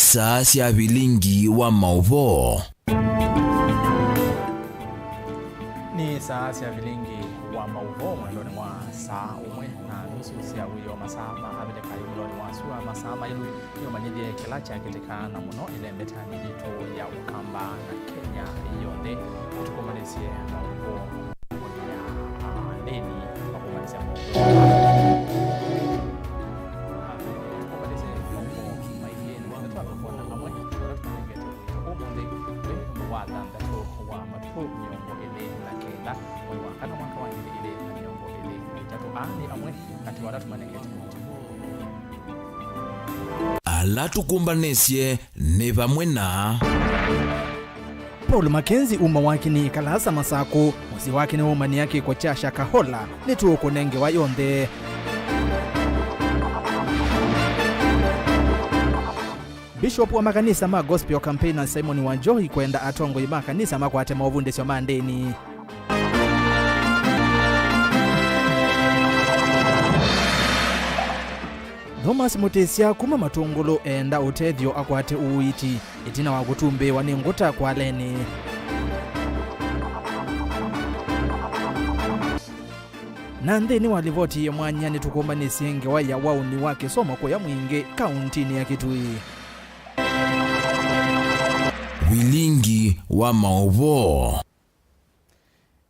saa cia Vilingi wa Mauvoo. Ni saa cia Vilingi wa Mauvoo mwendoni mwa saa umwe na nusu cia wiyo masaa mahabile kayo mwendoni mwa sua masaa mailu niyo manyithie kila chakitikana muno ile mbetani jitu ya Ukamba na Kenya iyonde kutukomanesie Mauvoo ya leni wakumanesia Mauvoo. Ala tukumbanesie ni vamwe na Paul Mackenzie uma wake ni kalasa masako musi wake ni umani yake kwa chasha kahola ni tuoko nenge wa yonde. Bishop wa makanisa ma gospel campaigner Simon Wanjohi kwenda atongo ima kanisa makwate Mauvoo ndesio mandeni. Thomas Mutesia kuma matongolo enda utethio akwate uiti itina wa gutumbe wa ningota kwa leni. Nande ni walivoti ya mwanya ni tukombanesie ngewa ya wauni wake soma kwa ya mwinge kauntini ya Kitui. Vilingi wa Mauvoo.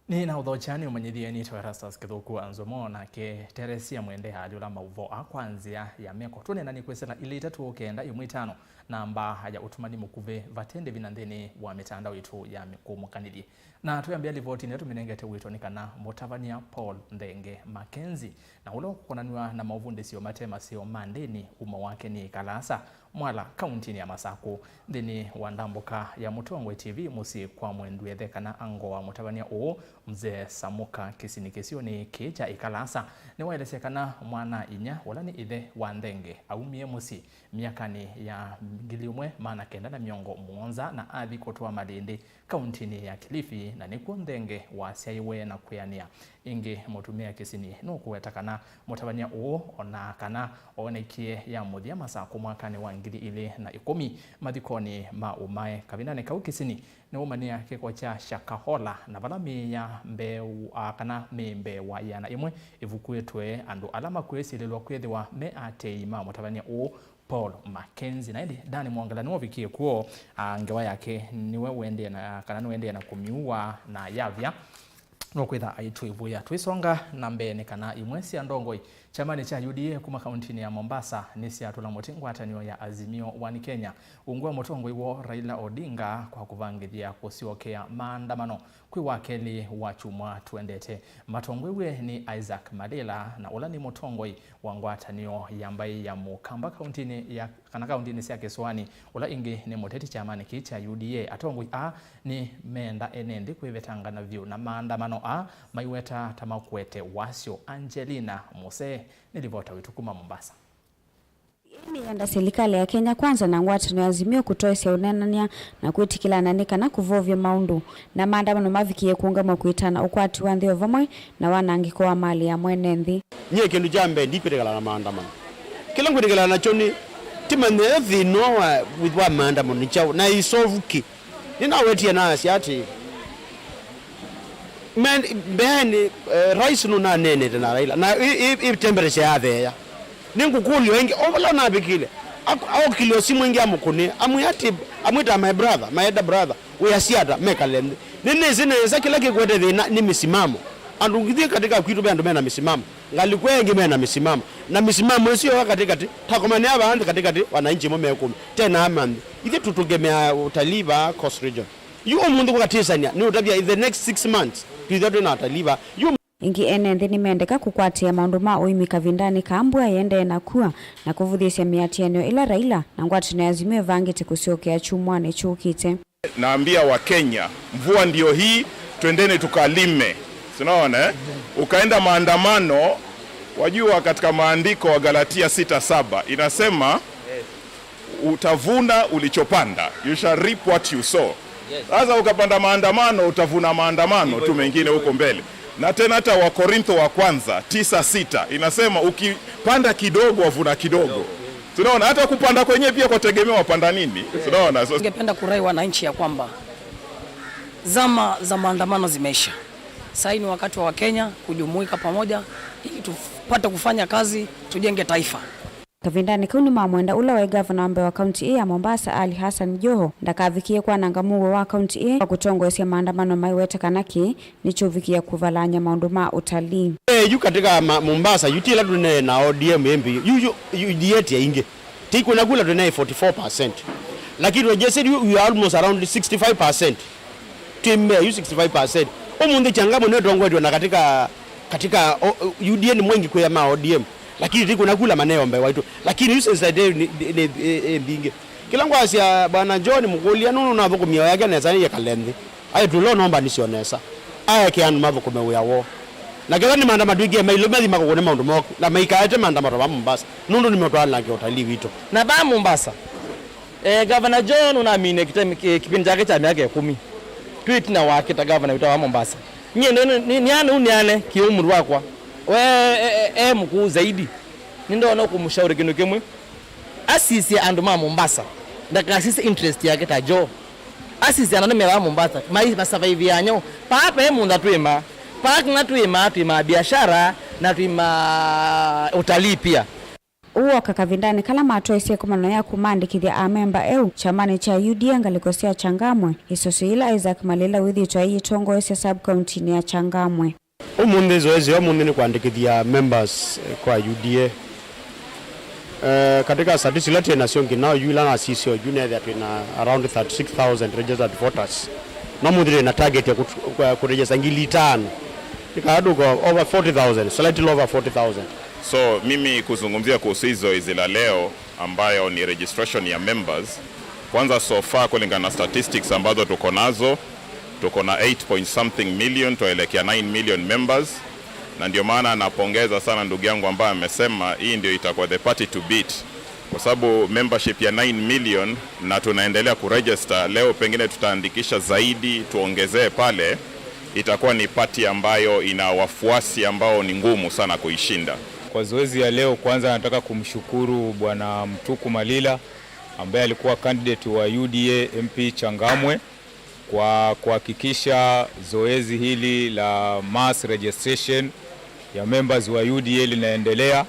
Ni na udhochani umanyithie ni ERASTUS kithuku NZOMO na ke Teresia mwende hali ula Mauvoo akwanzia ya meko tune nani kwesela ili itatu okenda imwitano namba haja utumani mukuve vatende binandeni wa mitandao itu ya mikumukanili na tuyambia livoti netu minengete wito nikana Mutavania Paul Ndenge Mackenzie na ulo kukonaniwa na Mauvoo ndesio matema sio mandeni uma wake ni kalasa mwala kauntini ya Masako ndeni wandambuka ya Mutongwe TV musi kwa mwenduethe kana ango wa Mutavania uo mzee Samuka kisinikisio ni kecha ikalasa ni waelesekana mwana inya wala ni ithe wa Ndenge aumie musi miakani ya ngiliumwe maana kenda na miongo muonza na athi kotoa malindi kauntini ya Kilifi na nikuo Ndenge wa siaiwe na kuyania ingi mutumia kisini nukuwetakana Mutavania uo ona kana onekie ya muthia Masako mwakani wa ngili ile na 10 mathikoni ma umae kavinane kau kisini ni umania kiko cha shakahola na valami ya mbeu kana membe wa yana imwe ivukuetwe andu alama kwesilelwa kwethiwa me ateima Mutavania uo Paul Mackenzie na ili Dani Mwangalani wavikie kuo ngewa yake niwe wende na kana niwende na kumiua na yavya nokwetha aitu ivuya twisonga na mbene kana imwesi ya ndongoi chamani cha UDA kuma kauntini ya Mombasa nisi atula mutingwatanio ya Azimio wani Kenya ungua mutongoi wo Raila Odinga kwa kuvangithia kusiokea maandamano kwi wakeli wa chumwa tuendete matongwewe ni Isaac Madela na ula ni mutongoi wangwatanio ya mbai ya Mukamba kauntini ya kana kauntini sia Kiswani ula ingi ni muteti chamani kicha UDA atongoi a ni menda enendi kwivetanga na view na maandamano a maiweta tamakwete wasio Angelina Muse nilivota witukuma Mombasa. Ini yanda serikali ya Kenya kwanza na ngwata na Azimio kutoa sia unanania na kuitikila nanika na kuvovya maundu na maandamano mavikie kuungama kuitana ukwati wa nthio vamwe na wanangiko wa mali ya mwene nthi. Nye kindu jambe ndipiregala na maandamano. Kila ngwirigala nacho ni timane thino with wa maandamano nichao na isovuki. Nina wetia na asiati. Men ben rais no na nene na Raila na temperature ya there ningukulyo wengi obala na bikile au kilio simu wengi amukune amuyati amwita my brother my elder brother we asiata mekalende nene zine kila kikwete ni misimamo andungithie katika kwitu bendo mena misimamo ngalikwengi mena misimamo na misimamo sio katikati takomania abantu katikati wananchi mume 10 tena amandi ile tutugemea utaliva coast region yuo mundu kwa Tanzania ni utabia in the next 6 months kidatu na utaliva ingi enende ni mendeka kukwatia maundu ma uimika vindani kaambua yende na kuwa na kuvudhisya miatienyo ila Raila na ngwati na Azimio vangite kusiokea chumwane chukite. Naambia wa Kenya mvua ndio hii twendene tukalime. Unaona ukaenda maandamano wajua katika maandiko wa Galatia 6:7 inasema utavuna ulichopanda, you shall reap what you sow. Sasa ukapanda maandamano utavuna maandamano tu mengine huko mbele. Na tena hata wa Korintho wa kwanza 9:6 inasema ukipanda kidogo wavuna kidogo. Unaona hata kupanda kwenyewe pia kwa tegemea wapanda nini. Unaona ningependa kurai wananchi ya kwamba zama za maandamano zimeisha. Sasa ni wakati wa Wakenya kujumuika pamoja ili tupate kufanya kazi, tujenge taifa. Kavindani kuni mamwenda ula wa governor wa county ya Mombasa Ali Hassan Joho ndakavikie kwa nangamugo wa county wa kutongoesya maandamano maiwete kanaki nichovikia kuvalanya maundu ma utalii. Yu katika Mombasa yutila tune na ODM MP yu dieti ya inge tiku na kula tune 44%, lakini wajese you are almost around 65%. Tume yu 65%. Omunde changamo ne tongwe na katika UDN mwengi kwa ma ODM, lakini tiku na kula maneo mbe waitu, lakini yu side ni binge kila ngwasi ya bwana John Mugolia nunu na boko miyo yake na zani ya kalende ayo tulo nomba nisionesa aya kianu maboko mewe wo na kila ni manda madugi mailo mali makone maundu moko la maikaete manda marwa Mombasa nundu nimetwala na kiotali wito na ba Mombasa Governor John unaamini kipindi chake cha miaka 10 tweet na wake ta governor wa Mombasa nyendo niane kiumru wakwa we mkuu zaidi nindo na kumshauri kinu kimwe asisi andu ma Mombasa ndaka sisi interest yake ta jo asisi ananimela Mombasa mai survive yanyo papa munda twema park na twema biashara na twema utalii pia uo kakavindani kala matoesie kumano ya kumandikithia a member eu chamani cha UDA ngalikosea Changamwe isosuila Isaac Malila withi twai tongoesya sub county ya Changamwe. Omunde zoezi omunde ni kuandikithia members kwa UDA katika statistics nation kinao yula na sisio junior that na around 36,000 registered voters na mudire na target ya kurejesha ngili 5 ikadu kwa over 40,000 slightly over 40,000. So mimi kuzungumzia kuhusu hizo la leo ambayo ni registration ya members, kwanza so far kulingana na statistics ambazo tuko nazo tuko na 8 million tuelekea 9 million members, na ndio maana napongeza sana ndugu yangu ambaye amesema hii ndio itakuwa the party to beat, kwa sababu membership ya 9 million na tunaendelea kuregister. Leo pengine tutaandikisha zaidi, tuongezee pale, itakuwa ni party ambayo ina wafuasi ambao ni ngumu sana kuishinda. Kwa zoezi ya leo, kwanza nataka kumshukuru bwana Mtuku Malila ambaye alikuwa candidate wa UDA MP Changamwe kwa kuhakikisha zoezi hili la mass registration ya members wa UDA linaendelea.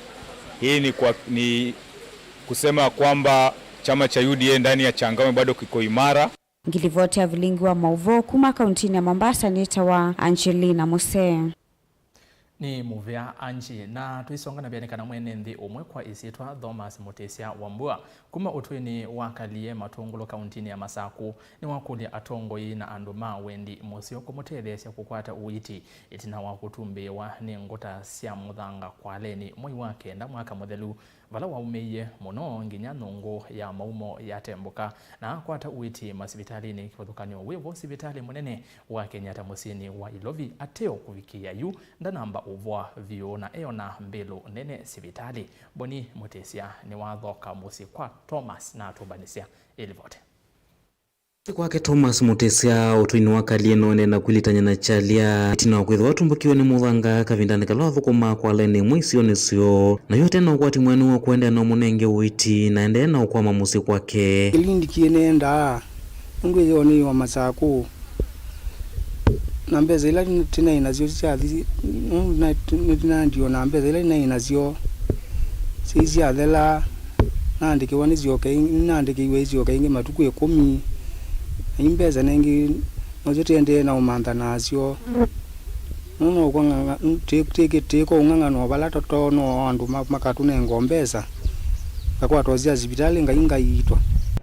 Hii ni kusema kwamba chama cha UDA ndani ya Changamwe bado kiko imara. Ngilivotea Vilingi wa Mauvoo kuma kauntini ya Mombasa nita wa Angelina Mose. Ni muvia anji na tuisonga na bianika na mwene ndi umwe kwa isitwa Thomas Mutesia Wambua kuma utwini wakalie matungulo kauntini ya Masaku ni wakuli atongoi na anduma wendi mosio kumutethesya kukwata uiti itina wakutumbiwa ni ngota sia muthanga kwa leni mwai wake nda mwaka muthelu vala waumeiye muno nginya nungu ya maumo ya tembuka na kwata uiti masibitalini kifuthukanio wivo sibitali munene wa Kenyatta musini wa Ilovi ateo kuvikia yu nda namba uvwa vio na eona mbelu nene sibitali. Boni Mutesia ni wathoka musi kwa Thomas na atubanisia ilivote. Kwake Thomas Mutesia utwini wakalie none na kwilitanya na chalia itina kwitho watumbukiwe ni muthanga kavindani kalwa thukuma kwa leni mwisio nisio na yote na ukwati mwenu wa kuenda na munenge uiti na ende na ukwama musi kwake Kilindi kienenda ngwe yoni wa Masaku na mbeza ila tina inazio chathi na ndio na mbeza ila inazio sisi adela na ndikiwa nizioke na ndikiwe izioke inge matuku 10 imbeza nengi nozitende na umantha nazio nuno kwanga teko unganga no bala toto no andu makatu nengombeza akwa tozia hospitali ngainga yitwa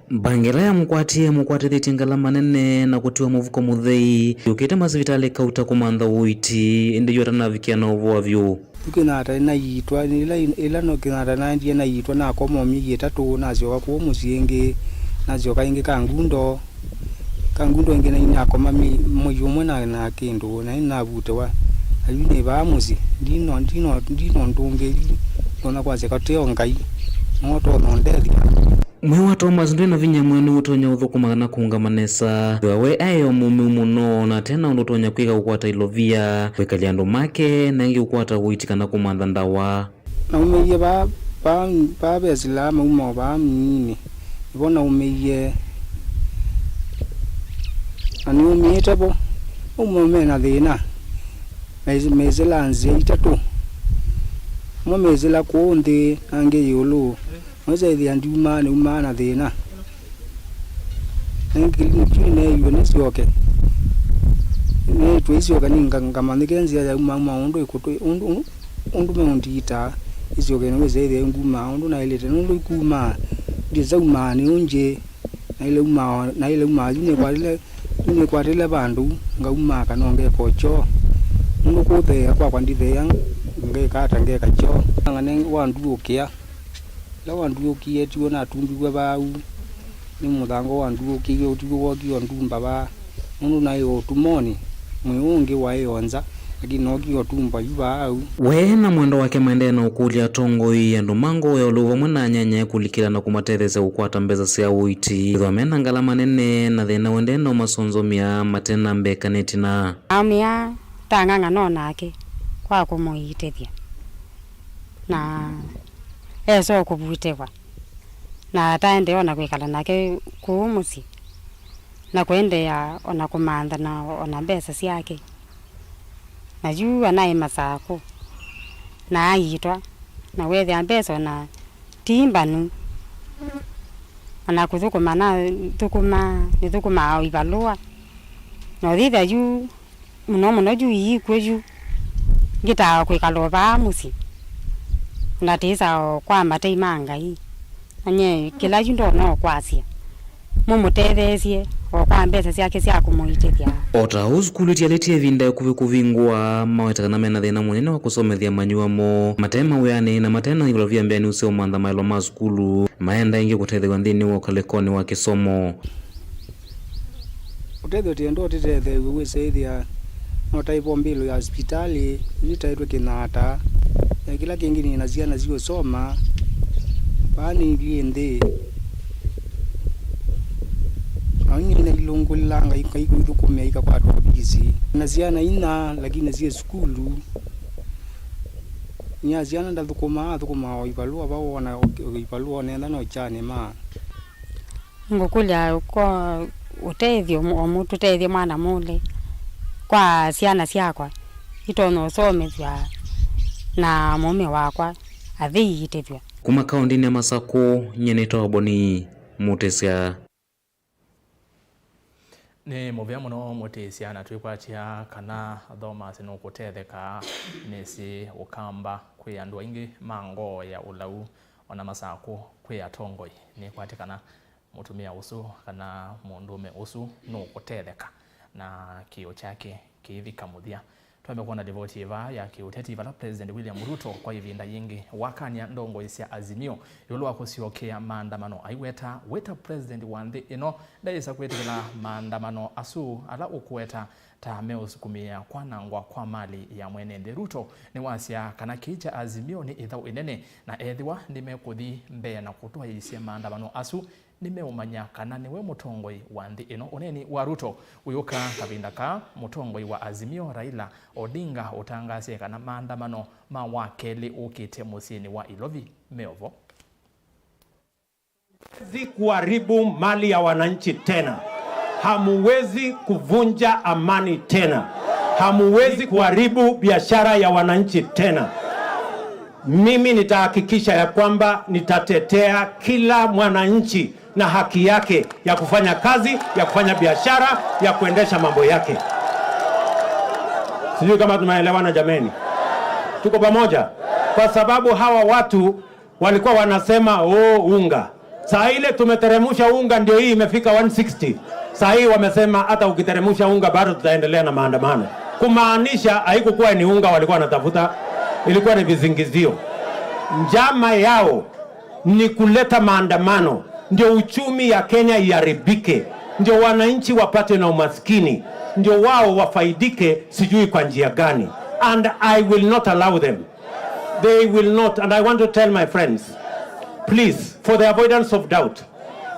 Bangela ya mukwatire tingala manene na kutiwa muvuko muthei ukite masivitali kauta kumantha uiti indi yota na vikiana uvo vyu ukinata na yitwa ila no kinata na ndiye na yitwa na komo mi 3 nazio kwa muzingi nazio kaingi kangundo ngene inyako mami muyumwe na kindu na inavute wa alini bamuzi ndino ndunge ona kwaze kateo ngai moto nondelia mwe wa Thomas ndina vinya mwenu utonya uthukuma na kungamanesa we ayo mumu muno na tena utonya kwiga ukwata Ilovia wekalia ndo make na ngi ukwata uitika na kumantha ndawa na umeye ba bezilama uma ba mini ibona umiye ani umiyeta bo umomena thina mezela nze itatu mezela kundi ange yulu mweze thia nduma ni umana thina ngine yonesi yoke ne twisioka ninga ngamandikenzi ya uma undu ikutu undu meundita isioke ne weze thia nguma undu na ilete undu ikuma ndiza umani unje na ile uma yune kwatile bandu ngauma kanonge kocho undu kuthe kwa ndithea ngekata ngekacho ngane wandukia la wandukie tiona tumbigwe bau ni muthango wandukie utigo wakio ndumba ba undu nayo tumoni mwiungi waionza lakini nokio tumba yubau we na mwendo wake maende na ukulia tongo hii ya ndumango ya uluva mwena nyanya kulikila na kumatereze ukwata mbeza siya uiti idhamena ngalama nene na thina wende na umasonzomia matena mbeka netina amia tanganga nona ake kwa kumuitethia na eso kubuitewa na taende ona kwikala nake kuumusi na kwende ya ona kumanda na ona mbesa siake na juu anaye masako na aitwa na wethe ambesa na timbanu ana kuthukuma na thukuma ibalua na thitha juu muno juu ikweju ngita kwikalo ba musi na tisa kwa matei mangai anye kila jundo no kwasia mumutethesie okwa mbesa siake sia kumuitethia ota uskulu tialetie vinda kuvingwa mawetakana mena thina munene wa kusomethia manyuamo matema weane na matena ilovia mbeni useo mantha mailo ma skulu maenda ingi kutethewa nthini wa kalekoni wa kisomo utetho tiendo titethe wesethia no taipo mbilo ya hospitali nitaitwe kinata ya kila kingine na ziana zio soma bani liende ani na ilongolanga ikaikumya ikakwatwa busy na ziana ina lakini zie skulu nya ziana ndathukuma ibalua bao wana ibalua nenda no chane ma ngokulya kwa utethio omuntu utethio mwana mule kwa ciana ciakwa itono somethia na mume wakwa athiitithia kuma kaundini ya Masako nyenetwa boni mutesia ni muvya muno mutesia na twikwatia kana thoma sino kutetheka nisi ukamba kwi andu aingi mango ya ulau ona Masako kwi atongoi ni kwatikana mutumia usu kana mundume usu no kutetheka na kio chake kivika muthia twambe kuona devoti eva ya kiuteti vala President William Ruto kwa ivinda yingi wakania ndongo isia azimio yulwa kusiokea maandamano aiweta weta President wandhi ino ndaisa kwetikila maandamano asu ala ukuweta tameo sukumia kwa nangwa kwa mali ya mwenende Ruto ni wasia kana kija azimio ni ithau inene na ethiwa nimekuthi mbea na kutua isia maandamano asu nimeumanya kana niwe mutongoi wa nthi ino uneni wa Ruto uyuka kavinda ka mutongoi wa Azimio Raila Odinga utangasie kana maandamano mawakeli ukite musini wa Ilovi Mauvoo kuharibu mali ya wananchi tena, hamuwezi kuvunja amani tena, hamuwezi kuharibu biashara ya wananchi tena. Mimi nitahakikisha ya kwamba nitatetea kila mwananchi na haki yake ya kufanya kazi, ya kufanya biashara, ya kuendesha mambo yake. Sijui kama tunaelewana jameni. Tuko pamoja? Kwa sababu hawa watu walikuwa wanasema unga. Saa ile tumeteremusha unga ndio hii imefika 160. Saa hii wamesema hata ukiteremusha unga bado tutaendelea na maandamano. Kumaanisha haikukuwa ni unga walikuwa wanatafuta, ilikuwa ni vizingizio. Njama yao ni kuleta maandamano ndio uchumi ya Kenya iharibike, ndio wananchi wapate na umaskini, ndio wao wafaidike sijui kwa njia gani. And I will not allow them. They will not. And I want to tell my friends, please, for the avoidance of doubt,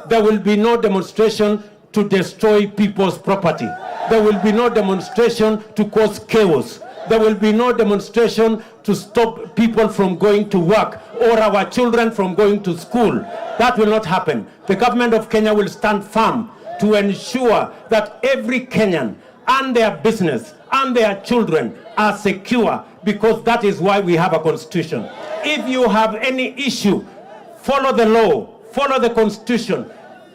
there will be no demonstration to destroy people's property. There will be no demonstration to cause chaos. There will be no demonstration to stop people from going to work or our children from going to school. That will not happen. The government of Kenya will stand firm to ensure that every Kenyan and their business and their children are secure, because that is why we have a constitution. If you have any issue, follow the law, follow the constitution,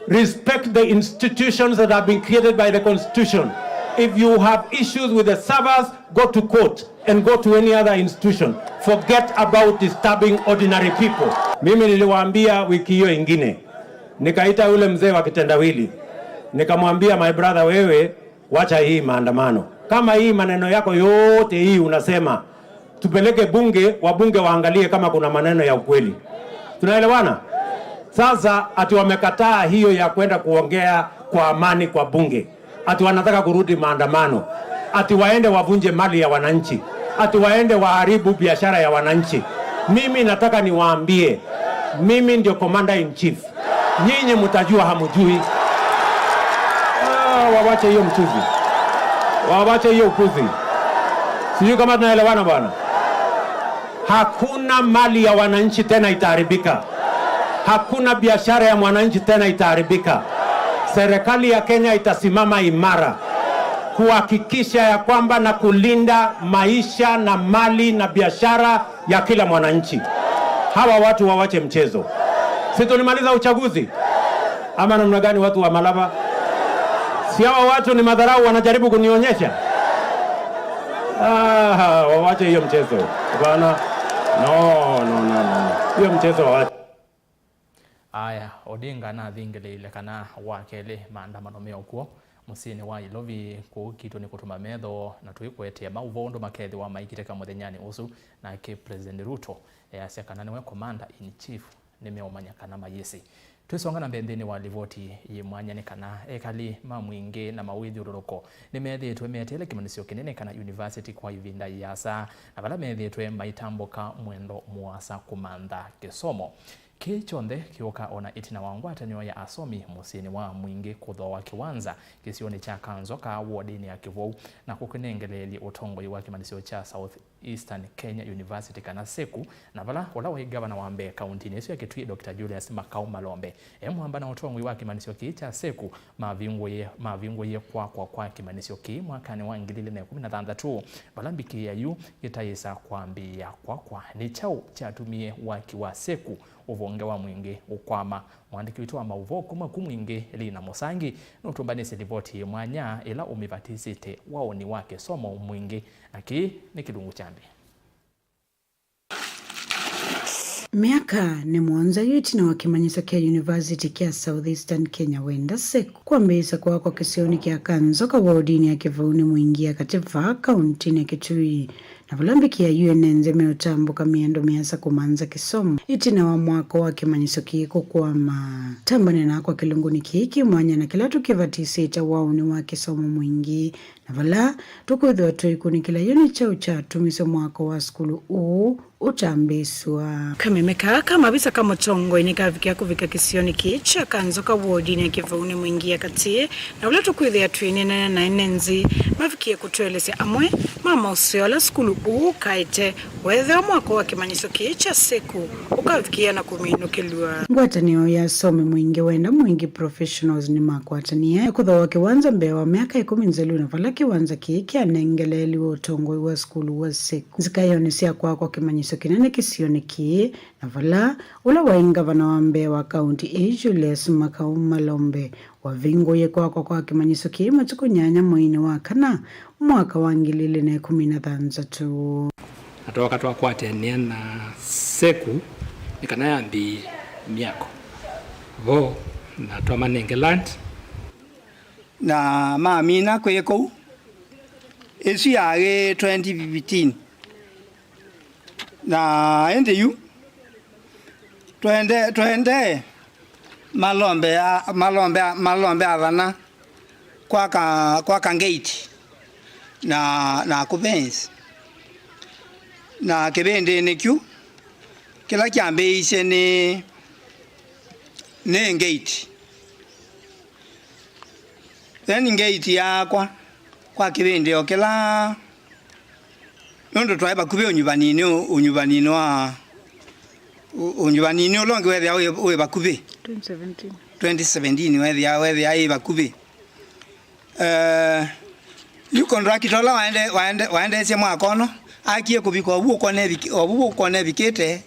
respect the institutions that have been created by the constitution. If you have issues with the servers, go to court and go to any other institution. Forget about disturbing ordinary people. Mimi niliwaambia wiki hiyo ingine, nikaita yule mzee wa kitendawili, nikamwambia, my brother, wewe wacha hii maandamano. Kama hii maneno yako yote hii unasema, tupeleke bunge, wabunge waangalie kama kuna maneno ya ukweli. Tunaelewana? Sasa ati wamekataa hiyo ya kwenda kuongea kwa amani kwa bunge. Ati wanataka kurudi maandamano. Ati waende wavunje mali ya wananchi. Ati waende waharibu biashara ya wananchi. Mimi nataka niwaambie, mimi ndio commander in chief. Nyinyi mtajua hamujui. Wawache hiyo mchuzi. Wawache hiyo upuzi. Sijui kama tunaelewana bwana. Hakuna mali ya wananchi tena itaharibika. Hakuna biashara ya mwananchi tena itaharibika. Serikali ya Kenya itasimama imara kuhakikisha ya kwamba na kulinda maisha na mali na biashara ya kila mwananchi. Hawa watu wawache mchezo. Si tulimaliza uchaguzi? Ama namna gani watu wa Malaba? Si hawa watu ni madharau wanajaribu kunionyesha? Wawache hiyo mchezo. Bwana. No. Hiyo mchezo wawache. Aya, Odinga na thingile kana wakele maandamano mekuo musini wa ilovi kukitwo ni kutuma metho na twikwetia Mauvoo ndo makethi wa maikiteka muthenyani usu na ke President Ruto asekana niwe commander in chief nimeomanya kana mayesi twisonga na mbendeni wa livoti yimwanya kana ekali mamwingi na mawithi uroroko nimethitwe metele kimanisio kinene kana university kwa ivinda yasa na bala methitwe maitamboka mwendo muasa kumantha kisomo kichonde kioka ona itina wangwatanio ya asomi musini wa mwingi kuthoa kiwanza kisioni cha kanzo ka wodini ya Kivou na kukinengeleli utongoi wa kimanisio cha South Eastern Kenya University kana seku na bala wala wa governor wa Mbeya county nesu ya kitui Dr. Julius Makau Malombe emwamba na utongoi wa kimanisio ki cha seku mavingo ye kwa kimanisio ki mwakani wa 2016 bala mbiki ya yu itayisa kwambia kwa ni chao cha tumie wa seku uvonge wa mwingi ukwama mwandiki witu wa Mauvoo kuma kumwingi Lina Musangi nutumbanisi livoti mwanya ila umivatisite waoni wake somo mwingi aki ni kilungu chambi. Miaka ni mwanza yuti na wakimanyisa kia University kia South Eastern Kenya wenda seku kwa mbisa kwa kisioni kia kanzo ka wodini ya Kivou ni mwingia kativa kaunti ya Kitui na vulambiki ya UNNZOMO utambuka miendo miasa kumanza kisomo itina wa mwako wa kimanyiso kiko kwa matambane na kwa kilunguni kiki mwanya na kila tukivatisita wauni wa kisomo mwingi na vala tukuidhwa tuikuni kila yoni cha uchatu miso mwako wa skulu utambiswa kamemeka kama bisa kama tongo inikavikia kuvika kisioni kicha kanzoka wodi ni Kivou ni mwingia katie na ula tukuidhwa tuinene na inenzi mavikia kutuelese amwe mama usiola skulu kaite wethe mwako wa kimanyiso kicha seku ukavikia na kuminukilwa ngwatanio ya some mwingi wenda mwingi professionals ni makwatania kuthoa kiwanza Mbeya wa miaka 10 nzelu na vala kiwanza kiki anengeleli wa utongoi wa skulu wa seku zikayonesia kwa kimanyiso kinene kisioni ki na vala ula wainga vana wa Mbeya wa county Julius Makau Malombe wavingo ye kwa kimanyiso ki matukunyanya mwini wa kana mwaka wa 2013 atoka katwa kwatenia na seku nikana yambi miako vo na twa manengeland na mamina kweko esu yage 2015 na ende yu twende malombe avana kwa gate na kubenzi na kebende nekyu kila kiambe ise ne gate then gate yakwa kwa kibende okela nondo twaiba kube unyubanini ulonge we bakube 2017 we bakube yuko ndakitola waende se mwakono akie kubiko obuko ne bikete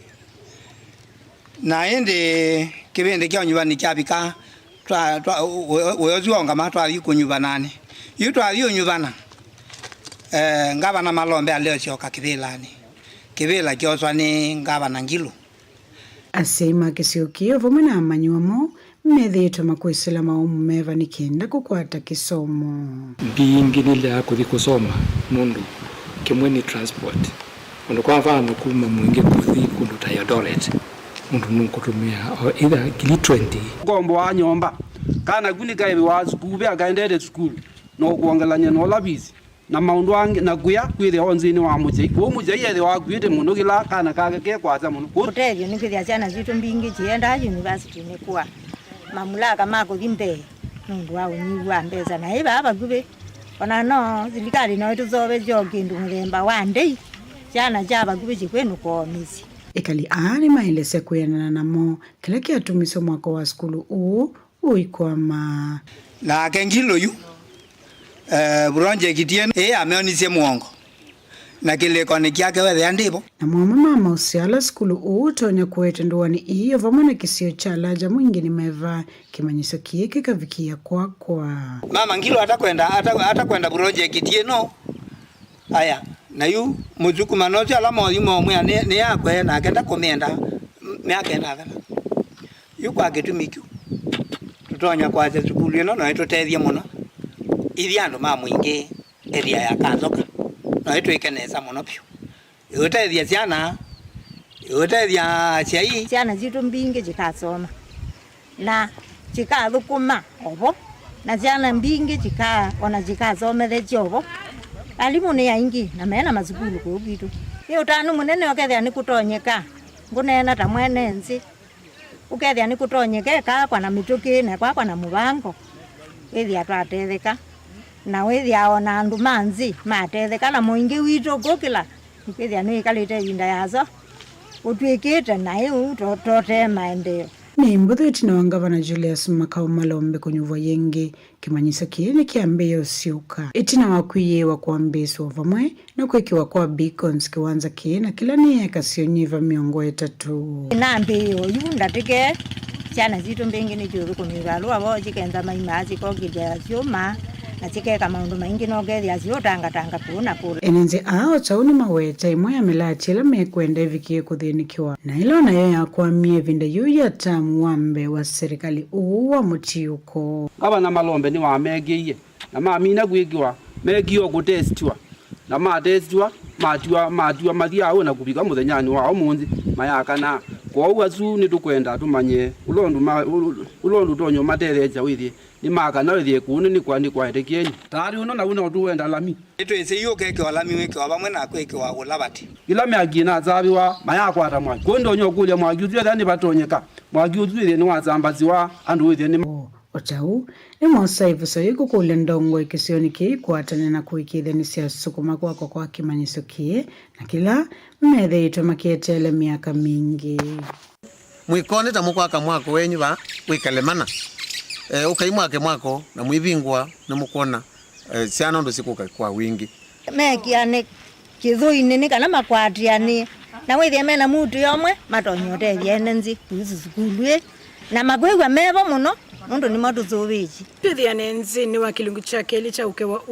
na ende kibende kya nyubani kyabika weyoziwa ngama twabiko nyubanani yutwa nyubana ngaba na malombe aleo choka kibela kyoswa ni ngaba na ngilo asema kisiokio vamwe na amanywamo mmethitwe makwesela maumu meva nikenda kukwata kisomo mbingi nile akuthi kusoma nundu kimwe ni transport undu kwa mfano kuma mwingi kuthi kundu ta Eldoret mundu nunkutumia either kili 20 gombo wa nyomba kana gunika ebi wa skube akaendete school no kuongelanya no labisi na maundu ange na kuya kwire onzini wa muje ko muje yele wa kwite muno kila kana kage ke kwaza muno kutevyo nikwithia ciana citu mbingi cienda university ni kwa mamulaka mako thimbe nundu wa unyiwa mbeza na iba abagubi ona no thirikari no ituzobe jokindu mulemba wa ndei ciana jabagubi cikwenu kwa misi ikali ari maelese kuyanana namo kila kiatumiso mwako wa skulu uikwama na kengilo yu buronje kitien ameonise muongo na kile kone kyake wewe andibo na mama usiala skulu utonya kuwete ndoani iyo vamana kisio chalaja mwingine meva kimanyiso kieke kavikia kwa mama ngilo atakwenda buronje kitieno aya na yu muzuku manozi ala moyo momwe ne yakwe na akenda komenda myakenda thana yu kwa kitumikyu tutonya kwa skulu ino no itotethie muno ithiandu mamwingi area ya Kanzoka no itwikeneza muno pyu utethia ciana utethia ciai ciana zitu mbingi cikasoma na cikathukuma obo na ciana mbingi ona cikasomere ciobo alimu ni aingi na mena mazukulu kwa gitu ni utanu munene okethia ni kutonyeka ngunena ta mwene nzi ukethia ni kutonyeka kwa na mituki na kwa na mubango ithia twatetheka na wethia ona andu manzi matetheka na muingi witu gukila ukethia ni kalite winda yazo utwikite na yu tote maendeleo ni mbudhuti na wangavana Julius Makau Malombe kunyuva yenge kimanyisa kiene kiambeyo siuka itina wakwiye wa kuambeswa vamwe na kwekiwa kwa beacons kiwanza kiena kila niye kasionyiva miongo etatu nambeyo yunda tike ciana zitu mbingi ni juru kumivalu abo chikenza maimazi kogidya ciuma na chikeka maundu maingi nogethia cio tanga kuna kula enenze chauni maweta imwe yamelachila mekwenda ivikie kuthinikiwa na ilo nayo yakwamie vinda yuya tamu wambe wa serikali uwa mutiuko ngaba na malombe ni wamegiye na mamina gwigiwa megio gutestiwa na matestiwa matiwa mathia awe na kubika muthenyani wao munzi mayakana kwa uazu ni tukwenda tumanye ulondu tonyo matereja withi ni maka na withi kunu ni kwa etekieni tari uno na uno tuwenda lami itwese yo keke walami weke wabamwe na kweke wa ulabati ila myagina zabiwa mayakwa ta mwa kondo nyo kulya mwagiuzwe thani batonyeka mwagiuzwe ni wazambaziwa andu withi ni otau ni mosaivu so yiku kule ndongo ikisioni kiikwatane na kuikitheni cia sukuma kwako kwa kimanyiso kie na kila mmetheitwe makietele miaka mingi mwikone ta mukwaka mwako wenyu ba wikalemana ukaimwake mwako na mwivingwa na mukona ciana ndo sikuka kwa wingi mekiane kithuini ni kana makwatiani na withie mena mutu yomwe matonyote yenenzi kuzukulu na magwegwa mebo muno mundu ni modu zubichi pithia nenzi ni wa kilungu cha keli cha ukewa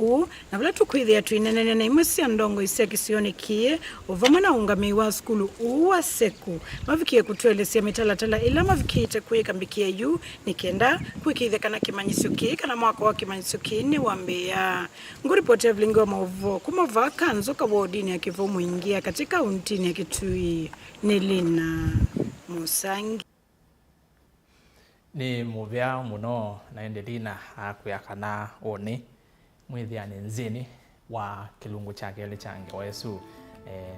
na vila tukwithia tuinenene na imwesi ya ndongo isia kisioni kie uvama na ungami wa skulu wa seku mavikie kutuelesia mitalatala ila mavikiite kuika mbikia yu nikenda kuikithia kana kimanyisio kie kana mwaka wa kimanyisio kie ni wambea nguripote Vilingi wa Mauvoo kumava Kanzoka wodini ya Kivu muingia katika untini ya Kitui Nelina Musangi ni muvya muno naendelina akuyakana one mwithiani nzini wa kilungu chake ile change Yesu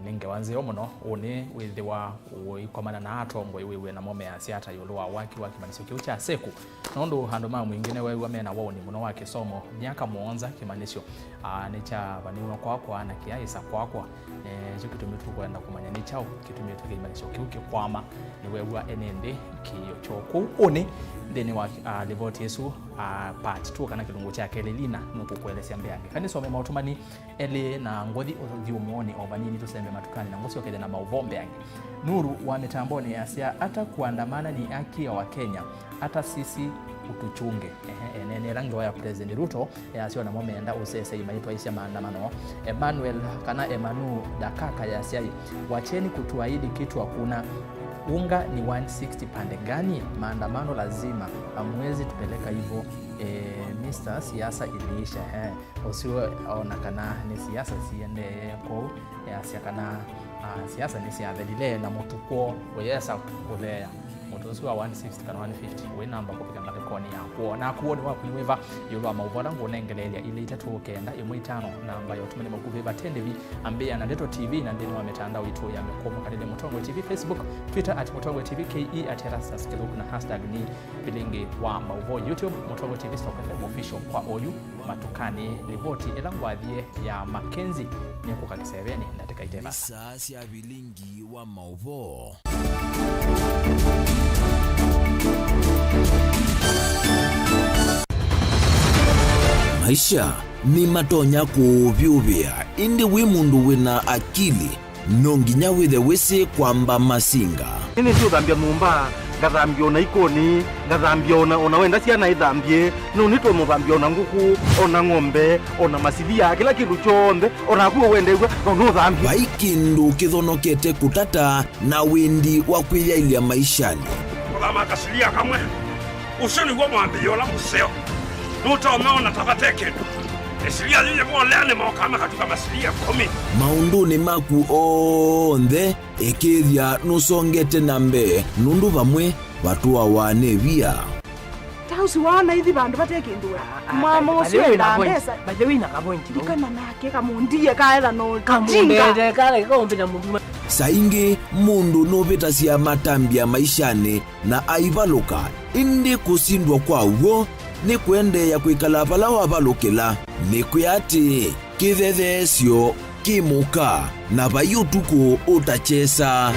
ninge wanzio muno uni withiwa uikomana na atongo iwiwe na mome asiata yulwa waki kimanisho kiu cha seku nondo handu ma mwingine wewe mena wao ni muno wake somo miaka muonza kimanisho ni cha baniwa kwakwa na kiaisa kwakwa cyo kitumye tukwenda kumanya ni chao kitumye tukimanisho kiu kikwama ni wewe enende kiyo choku uni ndeni wa devoti Yesu part 2 kana kilungu chake lelina nukukuelezea mbeange kanisa mema utumani ele na ngothi uthiumuoni obanini tusembe matukani na ngosi okede na mauvombe yange nuru wa mitamboni asia hata kuandamana ni haki ya Wakenya hata sisi utuchunge nene rangi ya President Ruto asio na momenda usese imaitwa isia maandamano Emmanuel kana Emanu dakaka ya siai wacheni kutuahidi kitu hakuna unga ni 160 pande gani maandamano lazima amwezi tupeleka hivyo Mr. siasa iliisha usiwe onakana ni siasa siende kwa siakana siasa ni siasa dile na mutuko weyesa kulea mutusuwa 160 kana 150 we namba kupika ngate koni yako na kuone wa kuiweva yulo mauvora ngonengelelia ile itatu okenda imwe 5 namba yotumene makuveva tendevi ambia na Leto TV na ndeni wa mitandao itu ya mekomo kadile Mutongo TV Facebook Twitter @Mutongo TV KE @ERASTUS na hashtag ni Vilingi wa Mauvoo YouTube Mutongo TV Stock FM official kwa oyu matukani ripoti elangwathie ya Mackenzie ni kukakiseveni ndatika iteva sasa ya Vilingi wa Mauvoo. Maisha ni matonya kuvyuvia indi wi mundu wina akili nonginya withe wisi kwamba masinga ini sio thambia mumba ngathambia ona ikoni ngathambia ona wenda ciana ithambie no nitwe muthambia ona nguku ona ng'ombe ona masithia kila kindu chonde ona kuo wendegwa no thambia baikindu kithonokete kutata na windi wa kwiyailia maishani kama kasilia kamwe usoni gwa mwambio la museo nutaona tabateke esilia lile mwaleane mwakama katika masilia 10 maunduni maku onthe ekithia nusongete nambe nundu bamwe batuwa wanevia tausi wana hithi bandu batekindua mama usio ndambesa bajewina kapointi dikana nake kamundie kaela no kamundete kale kombina mundu saingi mundu novita cia matambia maishani na aivaluka indi kusindwa kwa uo ni kuendeya kwikala pala wavalukila ni kuyati kithethesyo kimuka na vayutuku utachesa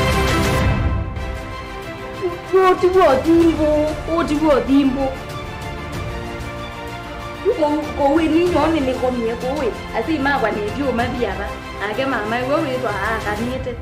otivo thimbo kowe ninyone nikomie kowe asi magwa nivyo mathiava ake mama iwe witwa akanite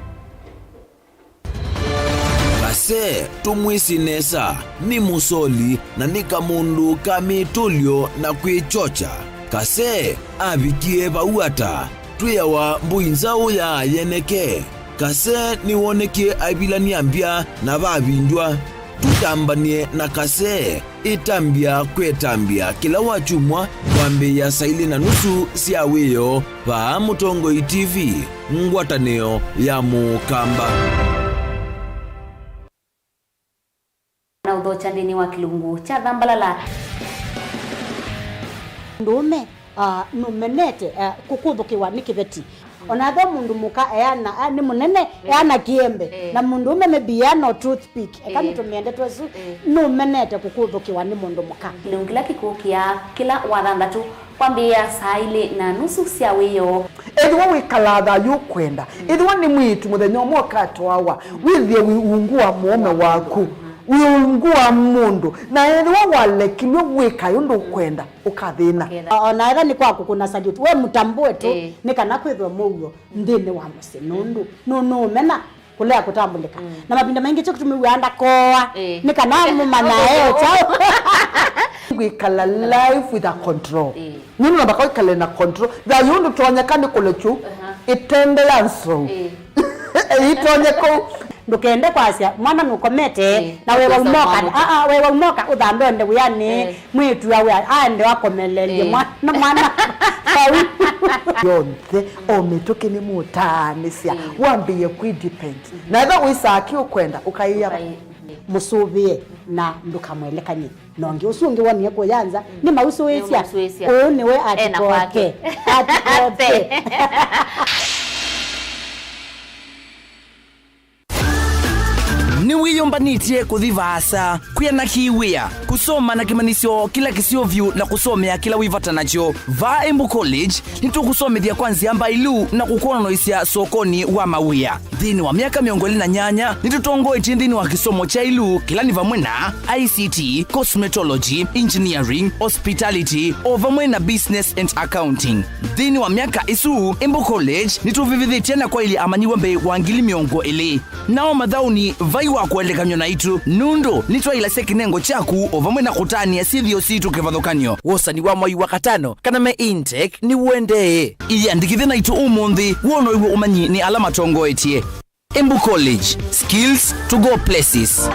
kase tumwisinesa ni musoli na ni kamundu kamitulyo na kwichocha kase avikie vauata twiyawa mbuinzau ya yeneke kase niwonekie avilania mbya na vavindwa tutambanie na kase itambia kwetambia kila wachumwa kwambiya saili na nusu siawiyo va Mutongo TV ngwatanio ya na udhocha ndini wa kilungu cha dhambalala ndume numenete kukuthukiwa ni kiveti onatho mundu muka eana ni munene eana kiembe na mundu ume mebiano toothpick kama tumiende twesu numenete kukuthukiwa ni mundu muka nungila kikukia kila wathandatu kwambia saili na nusu cia wiyo edwa wikalatha yukwenda edwa ni mwitu muthenya mwakati wawa withie wiungua muome waku wiungua mundu na edwa walekilwe wika yundu kwenda ukathina ona etha ni kwaku kuna salute we mutambue tu ni kana kwithwa muyo ndini wa musi nundu no mena kulea kutambulika na mapinda mengi cyo kutumiwa anda koa ni kana mumana chao wikala life with a control nini nabaka wikala na control da yundu tuonyekane kulechu itendelanso itonyeko ndukende kwasia mwana nukomete na wewe umoka wewe umoka uthambe nde yani mwitu awe ande wakomelelie mwana yonthe ometoke ni mutanisia wambiye kwidepend na eba wisaki ukwenda ukaiya musubie na ndukamwelekanye nongi usungi woniye kuyanza ni mausuwesia niwe atikoke nitie kuthivasa kuyana kiwia kusoma na kimanisio kila kisiovyu na kusomea kila wivata nacho va Embu College nitukusomethia kwanzia mbailu na kukuona noisia sokoni wa mawia thini wa miaka 28 nitutongoetie thini wa kisomo cha ilu kila ni vamwe na ICT, cosmetology, engineering, hospitality o vamwe na business and accounting. Thini wa miaka isu Embu College nituvivithitie na kwa ili amanyiwa mbe wa ngili miongo ili nao mathauni vai wa kuelekanyo na itu nundu nitwa ila sekinengo chaku o vamwe na kutania sithio situ kivathukanio wosani wa mwai wa katano kana me intake ni wende ili andikithe na itu umundi wono iwe umanyi ni alama tongoetie. Embu College, skills to go places.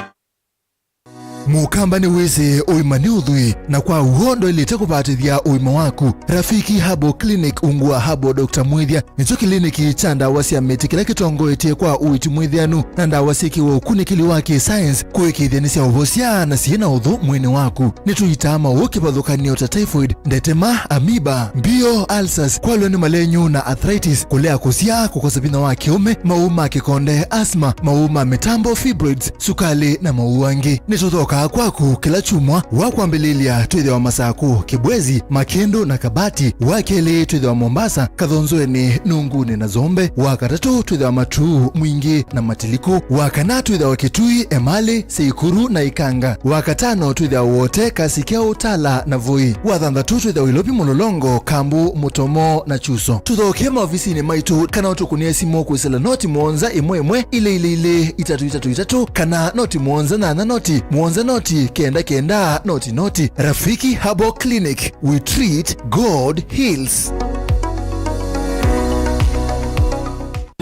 Mukamba ni weze oimani udhui na kwa uhondo ilite kupatithia uima waku. Rafiki Habo Clinic ungua Habo Dr. Mwithia nicho kliniki cha ndawa cia miti kila kitongoetie kwa uiti mwithianu na ndawa cikiwa ukunikili wake science kuikithia cia uvosia na ciina uthu mwini waku. Nituitama ukipathukanio ta typhoid, ndetema, amoeba, mbio, ulcers, kwalwe ni malenyu na arthritis, kulea kusia, kukosa bina wa kiume, mauma kikonde, asthma, mauma mitambo, fibroids, sukali na mauangi. Nituthoka kwaku kila chumwa wakwambililia twithe wa Masaku, Kibwezi, Makendo na Kabati, wakeli twithe wa Mombasa, Kathonzweni, Nunguni na Zombe, wakatatu twithe wa Matuu, Mwingi na Matiliku, wakana twithe wa Kitui, Emali, Seikuru na Ikanga, wakatano twithe wa wote Kasikeo, Tala na Voi, wathanthatu twithe wa Ilopi, Mulolongo, Kambu, Mutomo na Chuso. Tuthoke maofisini maitu kana utukunie simu kwisela noti mwonza imwe ile itatu kana noti mwonza na noti mwonza noti kenda noti. Rafiki Habo Clinic, we treat, God heals.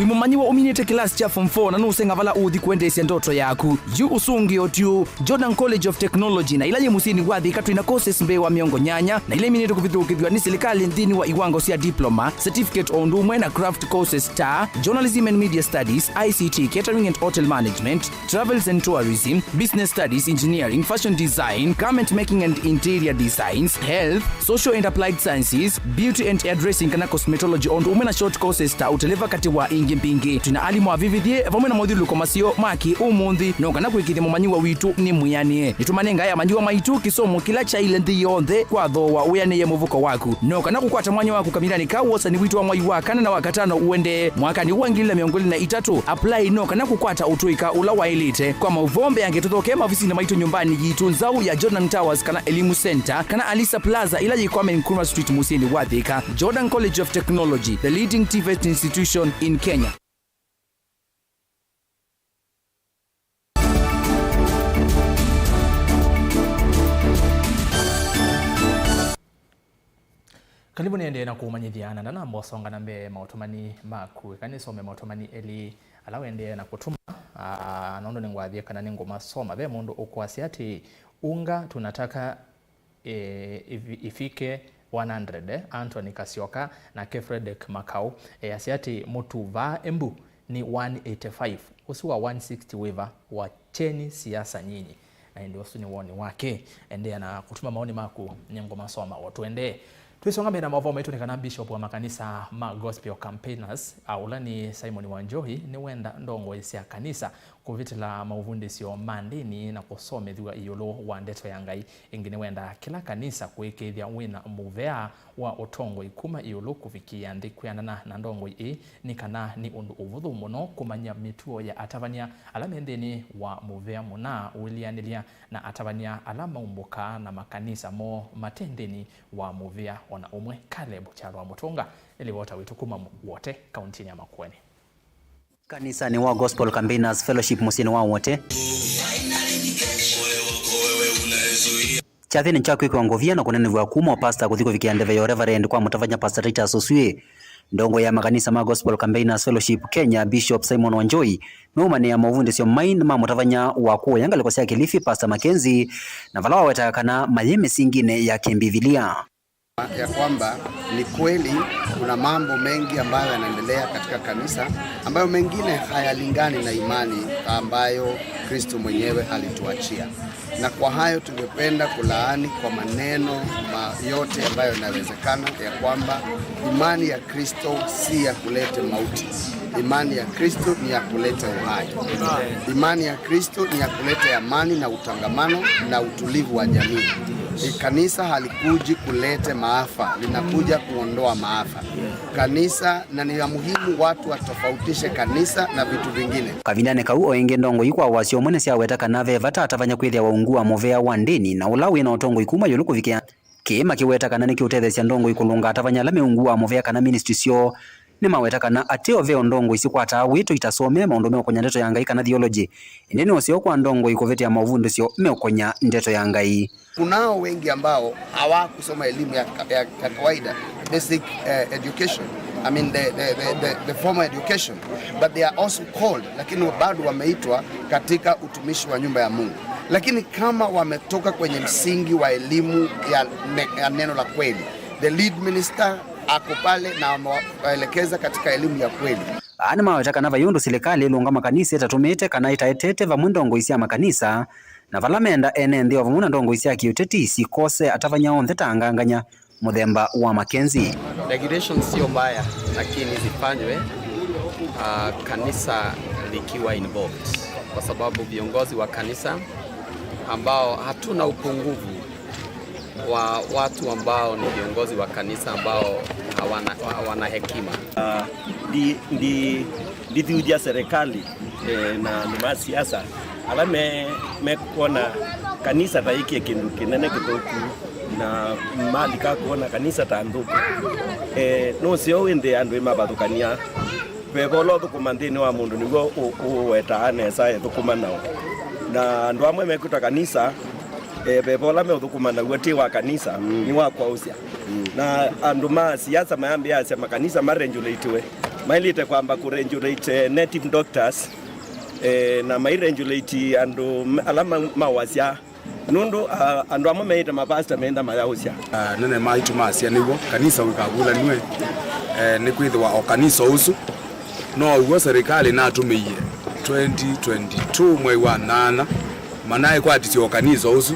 Wimumanyiwa uminite kilasi cha form 4 na nusenga vala uthi kuendesia ndoto yaku yu usungi otiu Jordan College of Technology na ilaye musini wathi katwina courses mbe wa miongo nyanya na ile minite kuvithukithwa ni serikali nthini wa iwango cia diploma, certificate on ndumwe na craft courses ta journalism and media studies, ICT, catering and hotel management, travels and tourism, business studies, engineering, fashion design, garment making and interior designs, health, social and applied sciences, beauty and hairdressing kana cosmetology on ndumwe na short courses ta uteleva kati wa mpingi tuna alimu avivithie vamwe na modhilu komasio maki umundi no kana kwikithia mumanyiwa witu ni muyanie nitumanenga ya manyiwa maitu kisomo kila cha ile nthi yonthe kwa thowa uyane ye muvuko waku no kana kukwata mwanya waku kamilani ka wosa ni witu wa mwai wa kana na wakatano uende mwaka ni uangilila miongoli na itatu apply no kana kukwata utuika ula wa elite kwa mauvombe yange tuthoke mavisi na maitu nyumbani jitu nzau ya Jordan Towers kana Elimu Center kana Alisa Plaza ila yikwame Nkrumah Street Musini wathika. Jordan College of Technology, the leading TVET institution in Kenya. Karibu niende na kumanyithiana na namba songa nambe mautumani maku kanisome mautumani eli alawende na kutuma naondo ningwathie kana ningoma soma be mundu ukwasi ati unga tunataka ifike 100 Anthony Kasioka na Kefredek Makau asiati mutuva Embu ni 185 usiwa 160 weva wa cheni siasa nyinyi na ndio suni woni wake ende na kutuma maoni maku nyengoma soma watuende. Tuisonga mbele na Mauvoo metu ni kana bishop wa makanisa ma gospel campaigners aula ni Simon Wanjohi ni wenda ndongo isia kanisa kuvitila mauvundi sio mandini na kusomethwa iyolo wa ndeto ya Ngai ingine wenda kila kanisa kuikithia wina muvea wa utongo ikuma iyolo kufikia ndikuyana na ndongo ni kana ni undu uvuthu muno kumanya mituo ya atavania alamendeni wa muvea muna ulianilia na atavania alama umbuka na makanisa mo matendeni wa muvea wana umwe Caleb Charwa Mutunga ili wota witukuma wote kaunti ya Makueni. Kanisa ni wa Gospel Campaigners Fellowship musini wa wote. Chathini nchako kwa ngovia na kunene vya kuma pastor kuthiko vikiandeve yo reverend kwa mutavanya pastor Rita Sosue. Ndongo ya makanisa ma Gospel Campaigners Fellowship Kenya Bishop Simon Wanjohi numane ya mavundi sio main ma mutavanya wakuo yangale kwa sia Kilifi pastor Mackenzie na valawa wetakana mayeme singine ya Kembivilia. Ya kwamba ni kweli kuna mambo mengi ambayo yanaendelea katika kanisa ambayo mengine hayalingani na imani ambayo Kristo mwenyewe alituachia. Na kwa hayo tungependa kulaani kwa maneno yote ambayo yanawezekana ya kwamba imani ya Kristo si ya kuleta mauti. Imani ya Kristo ni ya kuleta uhai. Imani ya Kristo ni ya kuleta amani na utangamano na utulivu wa jamii. Kanisa halikuji kuleta maafa, linakuja kuondoa maafa. Kanisa, na ni muhimu watu watofautishe kanisa na vitu vingine. Kavinane kau oenge ndongo ikwa wasio mwene sia weta kanave vata atavanya kwithia waungua movea wa ndini na ulawi na otongo ikuma yulu kuvikia kima kiweta kana ni kiutethesia ndongo ikulunga atavanya lame ungua movea kana ministry sio ni maweta kana ateo veo ndongo isikwata wito itasome maundu meokonya ndeto ya ngai kana theology indeni osio kwa ndongo ikovetia Mauvoo ndesio meokonya ndeto ya ngai. Kunao wengi ambao hawakusoma elimu ya kawaida, basic education, I mean the formal education, but they are also called, lakini bado wameitwa katika utumishi wa nyumba ya Mungu. Lakini kama wametoka kwenye msingi wa elimu ya neno la kweli, the lead minister ako pale na waelekeza katika elimu ya kweli. Ani maweta kana vayundu serikali ilunga makanisa etatumite kana itaetete va mwendongo isia makanisa na valamenda ene ndio vamuna ndongo isia kiuteti sikose atavanya onthe tanganganya muthemba wa Mackenzie. Regulation sio mbaya, lakini zifanywe kanisa likiwa involved, kwa sababu viongozi wa kanisa ambao hatuna upungufu wa watu ambao ni viongozi wa kanisa ambao hawana hekima. Ndi serikali na nima siasa ala mekuona kanisa taiki kindu kinene kitoku na mali ka kuona kanisa tanduku no sio wende andu imabathukania bebolo thukumandini wa mundu nigo uweta anesa ethukuma nao na andu amwe mekuta kanisa bebola meuthukuma gweti wa kanisa ni wa kwausia na andu ma siasa mayambia ase makanisa marenjulatiwe mailite kwamba kurenjulate native doctors na mairenjulate andu alama mawasia nundu andu amwe meita mapasta meenda mayausia nene maitu masia nigo kanisa wikagula niwe ni kwithwa o kanisa usu no ugo serikali natumiye 2022 mwei wa 8 manaye kwatisio kanisa usu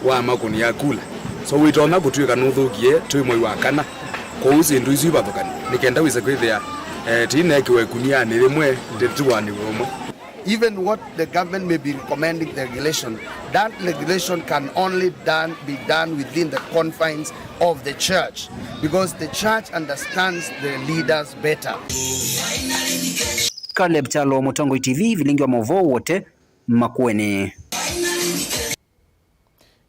wa makuni ya kula so witona gutwika nuthukie twi mwei wa 4 ko usi ndu isu ibathukani nikenda wise kwithia tinekiwe kuniani rimwe ndituani womo. Even what the government may be recommending the regulation, that regulation can only be done within the confines of the church, because the church understands the leaders better. Caleb Chalo, Mutongo TV, Vilingi wa Mauvoo wote Makueni.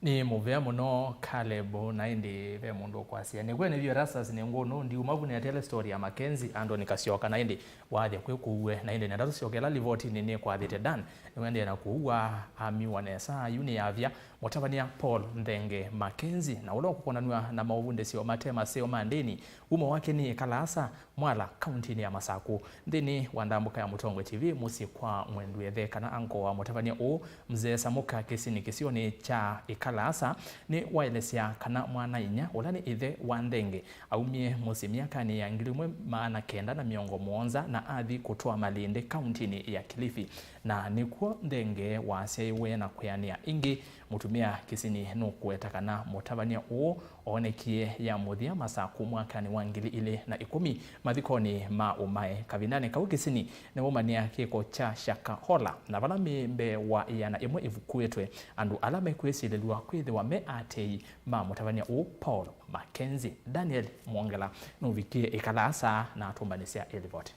Ni muvea muno Caleb na indi ve mundu kwasia ni kwene vyo ERASTUS ni ngono ndi umavu ni atele story ya Mackenzie ando nikasioka na indi wathia kwikuwe na indi ndatu siokela livoti nini kwa thite dan niwende na kuua ami wanesa yuni yavya mutavania Paul Ndenge Mackenzie na ulo kukonanwa na Mauvoo ndesio matema seo mandeni umo wake ni Kalasa Mwala county ni ya Masaku ndini wandambuka ya Mutongo TV musi kwa mwendu yethe kana anko wa mutavania o mzee Samuka kisini kisioni cha Kalasa ni waelesia kana mwana inya ulani ithe wa Ndenge aumie musi miaka ni ya 1970 na athi kutoa Malinde county ya Kilifi na nikuo Ndenge waseiwe na kuyania ingi mutumia kisini no kueta kana mutavania o onekie ya muthia Masaku mwaka ni 2010 mathikoni ma umae kavinane kau kisini ne umania kiko cha shaka hola na vala mbe wa yana imwe ivukuetwe andu alame kwesilelwa kwithe wa me atei ma mutavania o Paul Mackenzie. Daniel Mwongela no vikie Kalasa na atumbanisia elivoti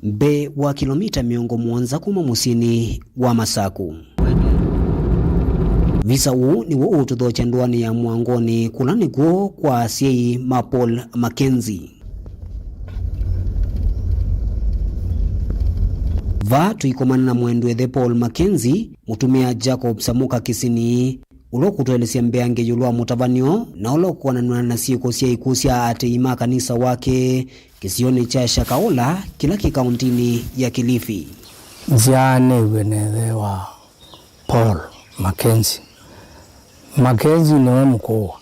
mbe wa kilomita 100 kuma musini wa Masaku. Visa huu ni wo ututhocha ndwani ya mwangoni kulani guo kwa siei ma Paul Mackenzie. Va tuikomana na mwendu ethe Paul Mackenzie mutumia Jacob Samuka kisini ulo kutuelesia mbeange yulwa mutavanio na ulo kuwananwa na sieko sia ikusia ateima kanisa wake kisioni cha Shakaola kila kikauntini ya Kilifi. Ziane wenethe wa Paul Mackenzie. Mackenzie niwe mkuu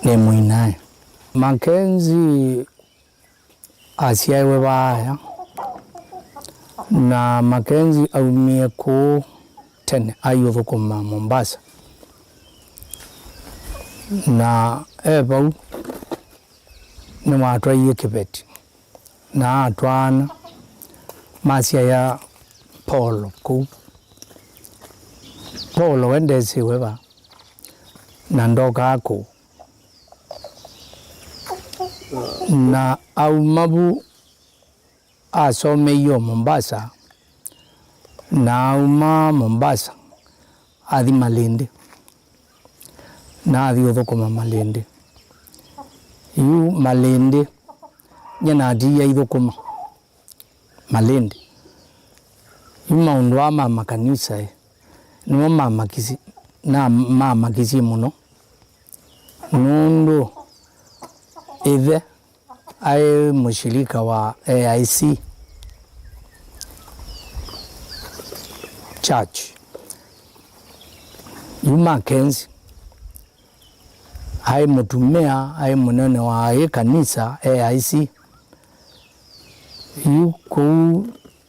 ni mwinae. Mackenzie asiaiwe baya na Mackenzie aumie ku tene ayuthukuma Mombasa na ebau ni watwaiye Kibeti na atwana masia ya Paul ku Paul wendesi weba na ndoka ako na au mabu asome yo Mombasa na uma Mombasa adi Malindi na adi odokoma Malindi yu Malindi nyana adi ya idokoma Malindi yu maundu wa mama kanisa ni mama kisi na mama kisi muno nundu ithe ai mushirika wa AIC Church Yuma Kenzi ai mutumia ai munene wa ai kanisa AIC yuko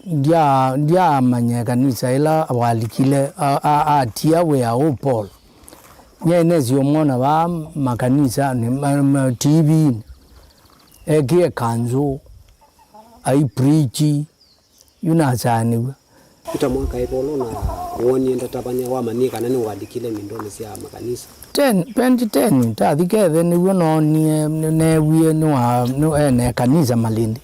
dia manya kanisa ila walikile atia we au Paul nyene ziomona ba makanisa ni TV eke kanzo ai preach yuna zani utamwaka ipolo na woni enda tabanya wa manika nani wadikile mindone sia makanisa 2010 tathikethe ni wono ne wie no no ene kanisa Malindi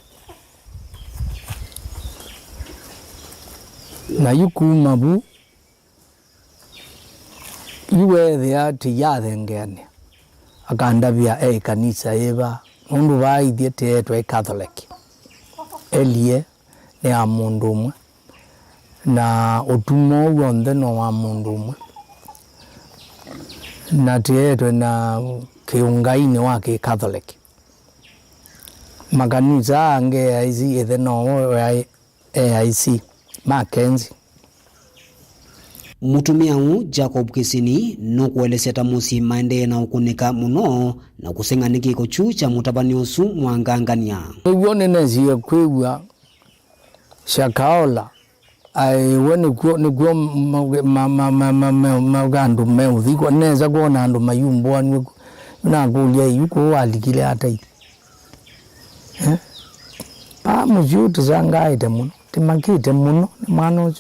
na yukuma bu iwe ati yathengene akandabia kanisa eba mundu baithie tetwe Catholic elie ni a mundu umwe na utumo wonde no wa mundu umwe na tetwe na kiungaine wa Catholic makanisa ange aizi ethe no AIC Mackenzie mutumia u Jacob Kisini no kuelesea tamusi maende na ukunika muno na kusengani kiko chu cha mutabani usu mwangangania uone nezie kwegwa shakaola ai woni ni gwo magandu meuthi ko neza kuona andu mayumbo anu na kulia yuko walikile hata mujutu zangaite muno timakite muno ni mwana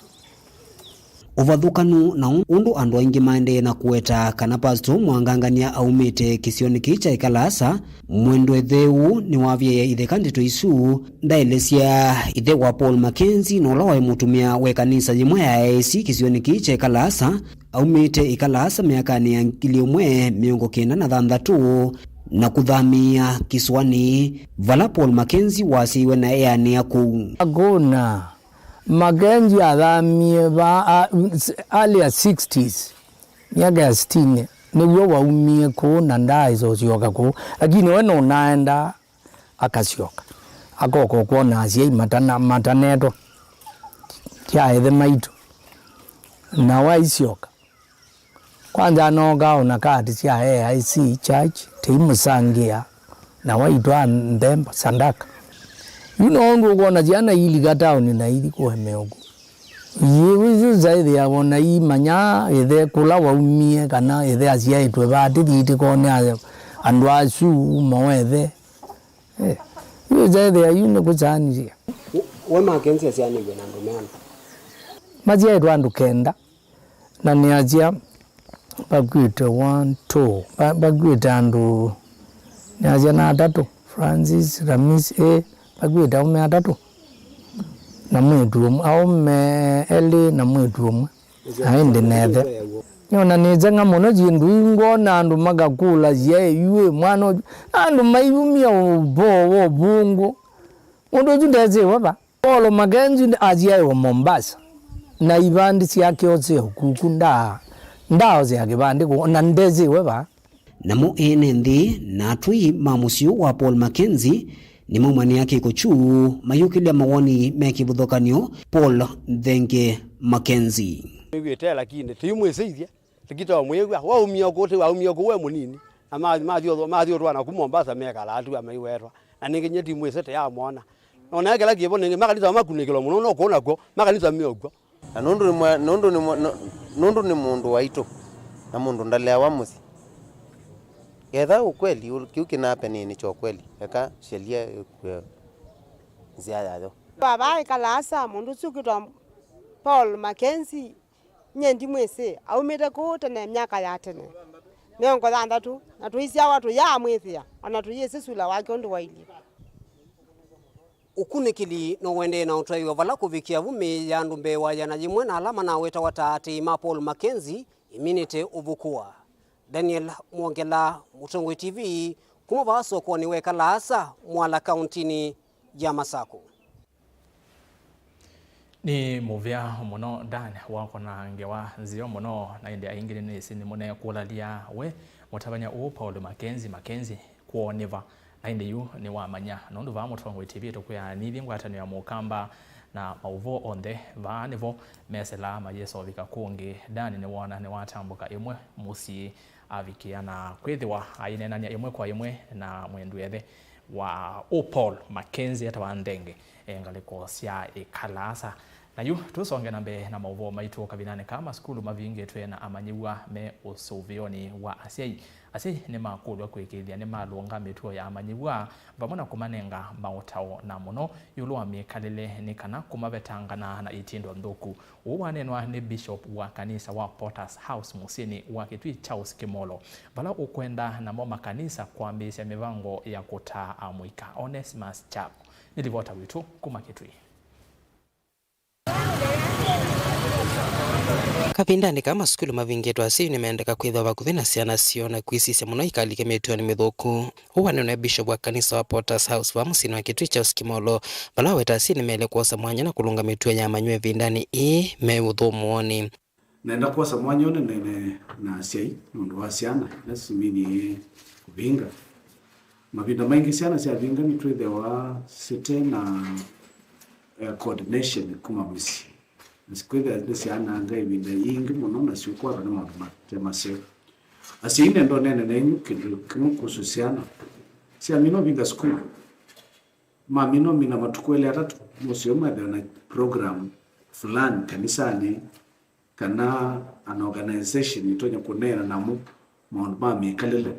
uvathukanu na undu andu aingi maende na kueta kana pasto mwangangania aumite kisioni kicha ikalasa mwendo etheu ni wavye ithe kandito isu ndaelesia ithe wa Paul Mackenzie no lawa mutumia we kanisa yimwe ya AIC kisioni kicha ikalasa aumite ikalasa miakani ya 1993 na kuthamia kiswani vala Paul Mackenzie wasiwe na yani yaku agona Mackenzie athamie ba early 60s miaka ya 60 niguo waumie ku na nda izo cioka ku lakini we no naenda akacioka akoko kuona acia mataneto kia ethe maitu na waicioka kwanza noga ona kati cia AIC Church timusangia na waitwa ndemba sandaka ndu kuona jana ili gataoni na ili kuhemeugu yiwizu zaidi ya wona imanya ethe kula waumie kana ethe acia itwe bati thiti kone andu acu mawethe zaidi ya yune kuzani we Mackenzie asiani gwe na andu meana majia itwa andu kenda na ni acia bagwite 1 2 bagwite andu ni acia na atatu Francis Ramis bagwita ume atatu na mwetu aume eli na mwetu umwe aende nethe nyona nizenga muno jindu ingona andu magakula ye yue mwana andu mayumia wo bungu mundu jundeze waba Paul Mackenzie azia wa Mombasa na ibandi siake oze kukunda ndao zake bandi na ndeze waba namo enendi na tui mamusio wa Paul Mackenzie ni mumani yake kuchu mayukilia mawoni mekibuthokanio Paul Thenge Mackenzie wite lakini timwesiithia tikita mwegwa waumia kote waumia ko we munini ama mathio rwana ku Mombasa mekala atu amaiwetwa na ninginya timwesete ya mwana ona yake lagi bonenge makanisa makunikelo muno no kuona ko makanisa miogwa na nundu ni mundu waito na mundu ndalea wa musi Getha ukweli kiuki na hapa ni cho kweli eka sheria nzia yayo baba ikalasa mundu tsukitwa Paul Mackenzie nyendi mwese aumite kutene myaka ya tene miongo thandatu na tuisia watu ya mwithia ona tuyese sula wake undu waili ukunikili no wende na utaiwa vala kuvikia vumi ya ndumbe wa yana jimwe na alama na weta watati ma Paul Mackenzie iminite uvukua Daniel Mwongela Mutongwe TV kuma baso kwa niweka laasa mwala kauntini ya Masako. Ni muvya muno dan wako na ngewa nzio muno na indi aingiri ni sini mune kulalia we mutabanya u Paul Mackenzie kuoneva na indi yu ni wamanya nondu va Mutongwe TV tokuya nithi ngwatano ya mukamba na Mauvoo onde va nivo mesela mayeso vika kungi dani ni wona ni watambuka imwe musi avikia na kwithiwa ainenania imwe kwa imwe na mwendu ethe wa Paul Mackenzie atawa ndenge ngaliko cia ikalasa na yu tusonge nambe na Mauvoo maitu kabinane kama skulu mavingi twena amanyiwa me usuvioni wa asiai ni makulu kwikithia ni malunga mituo ya amanyiwa vamona kumanenga mautao na muno yulwa mikalile ni kana kumabetangana na itindo nthuku uwanenwa ni bishop wa kanisa wa Potter's House musini wa Kitui Charles Kimolo vala ukwenda na moma kanisa kuambisha mivango ya kutaa amwika Onesimus Chap nilivota witu kuma Kitui kapindani kama skulu mavingetu asi nimeendeka kwitha vakuthi na ciana ciona kwisisya muno ikalike mitwe ni mithuku uwanene bishop wa kanisa wa Potter's House wa musini wa Kitui Charles Kimolo vala weta asi nimele kuosa mwanya na kulunga mitwe ya manywe vindani me uthumuoni naenda kuosa mwanya nene na ciai nundu wa ciana nasimini kuvinga mavinda maingi ciana cia vinga ni twithe wa site na coordination kuma misi Sikwenda nisiana ngai winda ingi muno na siukwa na matema se asine ndo nene nenyu kimu kususiana si amino vinga school mamino mina matukwele atatu musioma na program fulani kanisani kana an organization itonya kunena namu mami kalele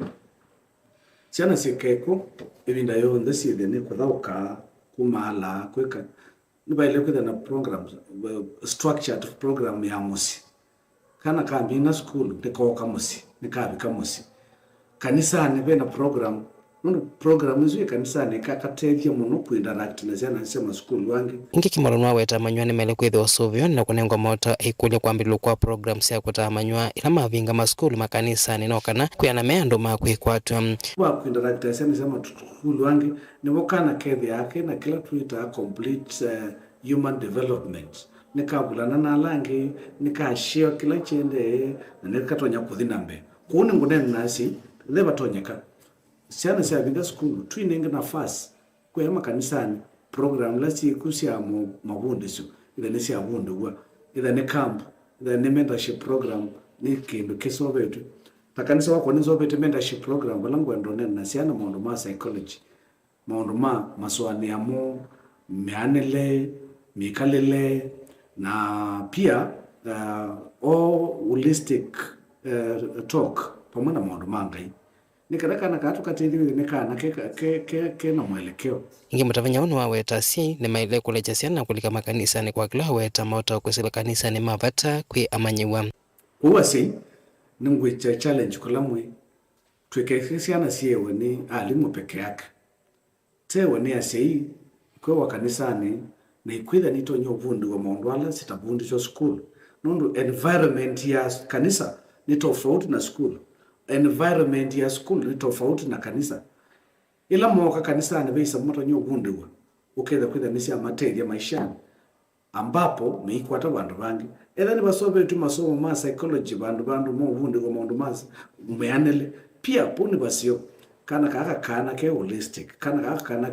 siana sikeko evinda yo ndesi dene kodauka kumala kweka nibaile kwenda na programs structured program ya musi kana kambi na school tekoka musi nikabika musi kanisa ni bena program izo kanisa ni kakatethia muno kuinteract na ciana cia school wangi ingi Kimolo nwa weta manywa ni mele kwitho sovyo na kunengwa mota ikulia kwambilu kwa programs ya kutaa manywa ila mavinga ma school makanisa ni nokana kuyana meando makwikwatua kwa kuinteract na ciana cia school wangi ni wokana kethi yake na kila tuita complete human development nikabulana na langi nikashia kila chende na nikatonya kuthinambe kuni ngunene nasi leva tonyeka siana cia vinga school twinenge nafasi kwa makanisani program la siku cia mabundisu ila ni cia bundu ila ni camp ila ni mentorship program ni kindu kisobetu takanisa wako ni sobetu mentorship program balangu ndonene na siana maundu ma psychology maundu maswani amo mianele mikalele na pia holistic talk pamoja na maundu mangai nikaraka na katu katithiri nikana ke na mwelekeo ingi mutavanya wanu wa weta si ni maile kulecha siana kulika makanisa ni kwa kila weta mauta kwesila kanisa ni mavata kwi amanyiwa uwa si ningwe challenge kulamwe tweke siana siewe ni alimu peke yake tewe ni asei kwa kanisani na ikwitha nito nyovundi wa maundwala sitabundi cho school nundu environment ya kanisa ni tofauti na school environment ya school ni tofauti na kanisa ila moka kanisani beisa moto nyovundi wa uketha kwitha nisi amateria maishani ambapo meikwata bandu bangi etha ni basobe tu masomo ma psychology bandu movundi wa maundu masa umeanele pia puni basio kana ke holistic kana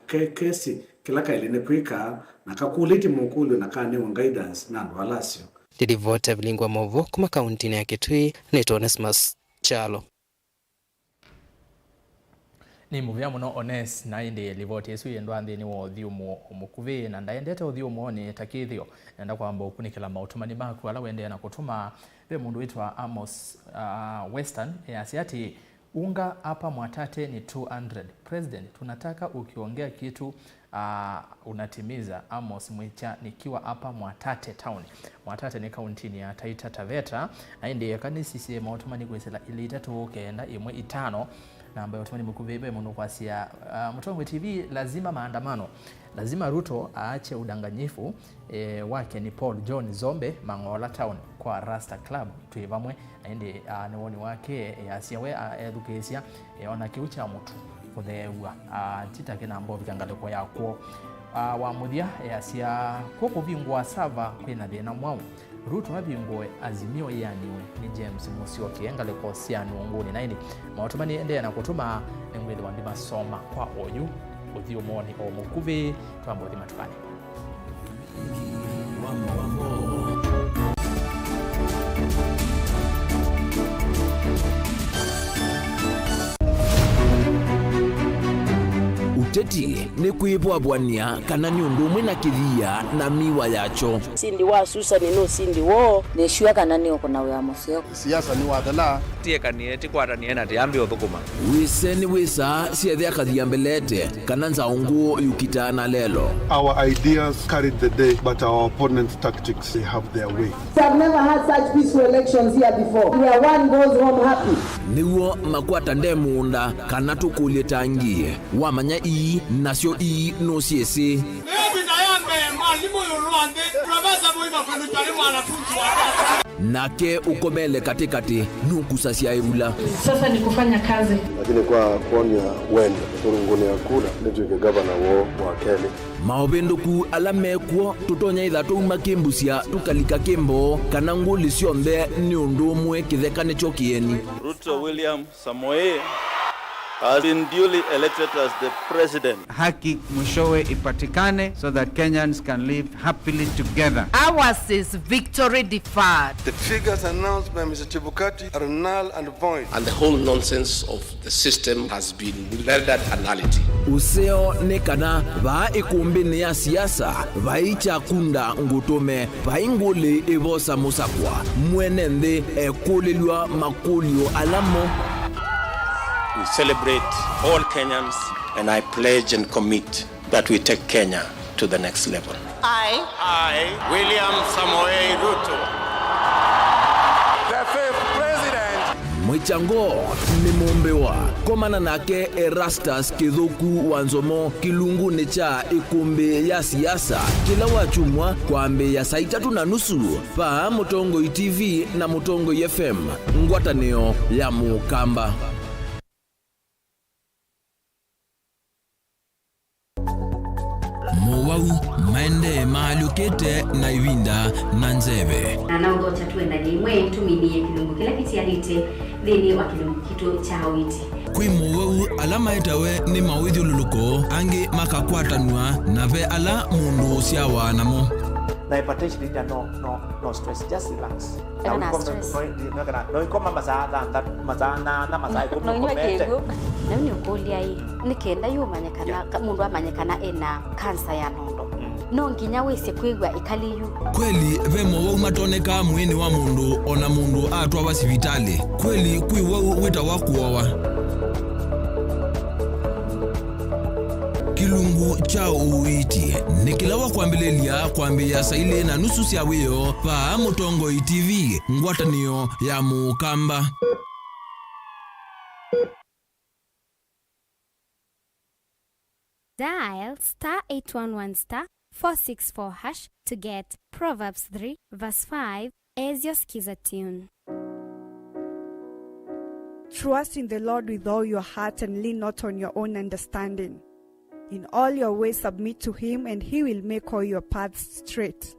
ke kesi kila kaile kwika na kakuliti mukulu na kane guidance na ndwalasio Didivota Vilingi Mauvoo kuma kaunti ya Kitui ni Onesimus Chalo ni muvya muno Ones na indi livoti yesu yendwa nthini wa uthiumu mukuvi na ndaendete uthiumu ni takithio nenda kwamba ukunikila mautumani maku ala wende na kutuma ve mundu witwa Amos Western asiati unga hapa Mwatate ni 200. President, tunataka ukiongea kitu unatimiza Amos Mwicha nikiwa hapa Mwatate town. Mwatate ni kaunti ya Taita Taveta na ndiye kanisa CCM otumani kwesela ilita tukenda imwe itano na ambayo otumani mukubebe muno kwasia Mutongwe TV lazima maandamano. Lazima Ruto aache udanganyifu wake ni Paul John Zombe Mangola town kwa Rasta Club tuivamwe na ndi niwoni wake asiawe edukesia ona kiucha mutu kuthewa titake na mbovi kangaleko yakwo wa muthia asia koko bingwa sava kwina thina mwao Ruto abingwe azimio yaniwe ni James Musio kiengaleko sianu nguni na ini mautumani ende na kutuma ngwele wandi masoma kwa oyu uthio moni o mukuve twambothi matukani uteti ni kuipwapwania kana ni undu umwe na kithia na miwa yacho sindi wa Susan no sindi wo neshua kana ni okona wa museo siasa ni wadala tie kanieti kwatanie na tiambi uthukuma wise ni wisa siethia kathia mbelete kana nzaungu yukitana lelo. Our ideas carried the day but our opponents' tactics they have their way. I've never had such peaceful elections here before where one goes home happy. Niwo makwata ndemunda kana tukulie tangie wamanya ii nasio ii no siese nake ukobele katikati nukusasia irula Sasa ni kufanya kazi Lakini kwa kuonia wende turunguni akula ndio gavana wa Kenya maobendoku alamekwo tutonya ithatu makimbusia tukalika kimbo kana nguli ciothe ni undu umwe kithekane chokieni. Ruto William Samoei has been duly elected as the president. Haki mwishowe ipatikane so that Kenyans can live happily together. Ours is victory deferred. The figures announced by Mr. Chebukati are null and void. And the whole nonsense of the system has been rendered a nullity. Useo nekana va ikumbini ya siasa vaicha kunda ngutume vainguli ivosa musakwa mwenende ekulilwa makulio alamo. We celebrate all Kenyans and I pledge and commit that we take Kenya to the next level. I, William Samoei Ruto, the fifth president. Mwichango ni mumbewa komana nake ERASTUS kithuku wa NZOMO kilunguni cha ikumbi ya siasa kila wachumwa kwa mbe ya saa 3:30 pa Mutongwe TV na Mutongwe FM ngwatanio ya Mukamba. Mauvoo maende maalukete na ivinda na nzeve na udota tuenda jimwe ntuminie kilungu kila kitialite thini wa kilungu kito cha witi kwi Mauvoo alama itawe ni mawidhi luluko angi makakwatanwa na ve ala mundu siawa namo na hypertension in no stress, just relax. No ikoma mazana na ni ukolia hii nikenda yumanyekana mundu amanyekana ena kansa ya nondo no nginya wese kwigwa ikaliyu kweli ve Mauvoo matoneka mwini wa mundu ona mundu atwa wa sivitali kweli kwi wau wita wakuowa kilungu cha uiti nikilawa kwambilelia kwambia saile na nusu sia wiyo pa Mutongwe TV ngwatanio ya Mukamba. Dial *811*464# to get Proverbs 3 verse 5 as your skiza tune. Trust in the Lord with all your heart and lean not on your own understanding. In all your ways submit to him, and he will make all your paths straight.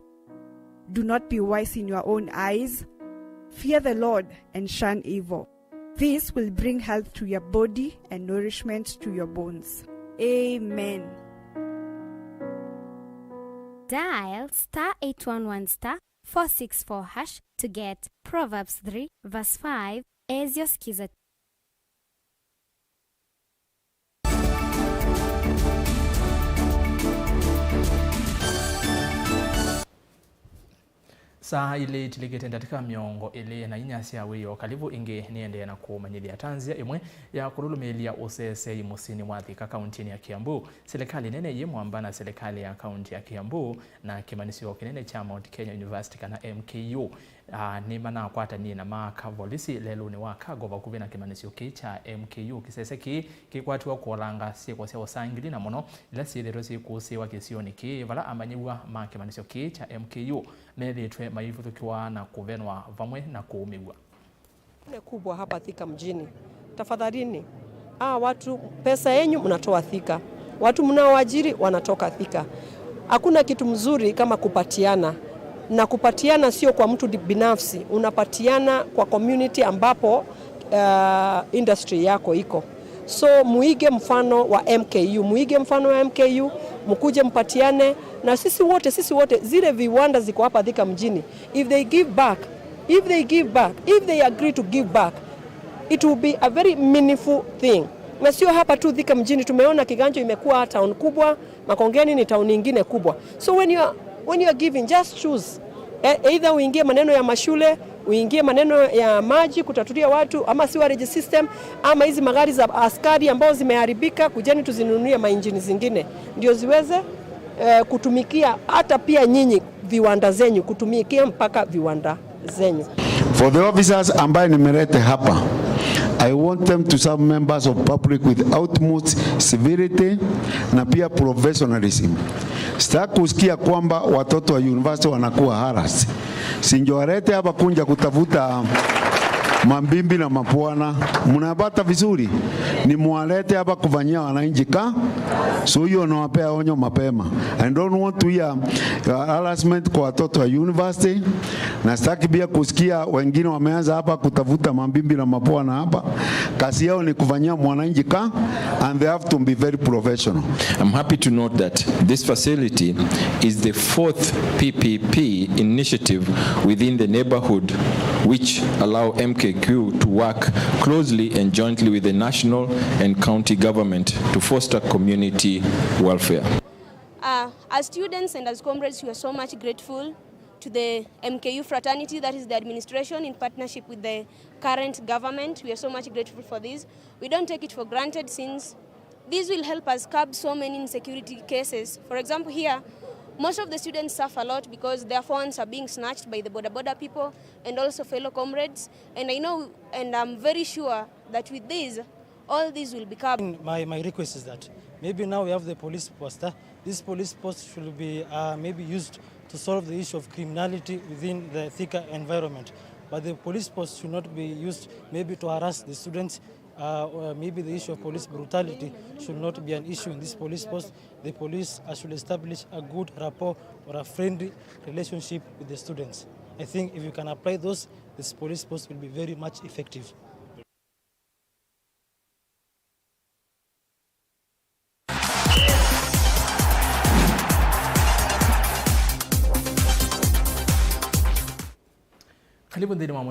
Do not be wise in your own eyes. Fear the Lord and shun evil. This will bring health to your body and nourishment to your bones. Amen. Dial *811*464# to get Proverbs 3 verse 5 as your skiza. Saa ile tiligete ndatika miongo ile na inyasi ya wiyo kalibu inge niende na kumanyili ya tanzia imwe ya kurulumelia usese imusini mwathika kaunti ya Kiambu. Serikali nene yemu ambana serikali ya kaunti ya Kiambu na kimanisio kinene cha Mount Kenya University kana MKU. Ni mana kwata ni na maka volisi lelu ni waka gova kuvina kimanisio cha MKU kisese kikwatu wa kuolanga siya kwa sangili na mono ila silerosi kusiwa kisioni vala amanyiwa ma kimanisio cha MKU meletwe maivutu kiwa na kuvenwa vamwe na kuumiwa. Kubwa hapa Thika mjini. Tafadhalini, watu pesa yenyu mnatoa Thika. Watu mnaoajiri wanatoka Thika. Hakuna kitu mzuri kama kupatiana. Na kupatiana sio kwa mtu binafsi, unapatiana kwa community ambapo industry yako iko. So muige mfano wa MKU, mkuje mpatiane na sisi wote zile viwanda ziko hapa Thika mjini. If they agree to give back, it will be a very meaningful thing. Na sio hapa tu Thika mjini, tumeona Kiganjo imekuwa town kubwa, Makongeni ni town nyingine kubwa. So when you are giving, just choose. Either uingie maneno ya mashule, uingie maneno ya maji kutatulia watu, ama sewerage system, ama hizi magari za askari ambao zimeharibika, kujeni tuzinunulie mainjini zingine ndio ziweze kutumikia hata pia nyinyi viwanda zenyu, kutumikia mpaka viwanda zenyu. For the officers ambaye nimelete hapa, I want them to serve members of public with utmost civility na pia professionalism. Sitaki kusikia kwamba watoto wa university wanakuwa harassed. Sinjoarete hapa kunja kutafuta mambimbi na mapwana. Mnapata vizuri. Ni mualete hapa kufanyia wananchi so hiyo nawapea onyo mapema. I don't want to hear harassment kwa watoto wa university. Na sitaki pia kusikia wengine wameanza hapa kutafuta mambimbi na mapwana hapa. Kazi yao ni kufanyia mwananchi and they have to be very professional. I'm happy to note that this facility is the 4th PPP initiative within the neighborhood which allow MKQ to work closely and jointly with the national and county government to foster community welfare. As students and as comrades, we are so much grateful to the MKU fraternity, that is the administration in partnership with the current government. We are so much grateful for this. We don't take it for granted, since this will help us curb so many insecurity cases. For example, here, most of the students suffer a lot because their phones are being snatched by the border people and also fellow comrades. And I know, and I'm very sure that with this, all this will be covered. My request is that maybe now we have the police poster. This police post should be maybe used to solve the issue of criminality within the Thika environment. But the police post should not be used maybe to harass the students. Maybe the issue of police brutality should not be an issue in this police post. The police should establish a good rapport or a friendly relationship with the students. I think if you can apply those, this police post will be very much effective. Karibu ndani mwa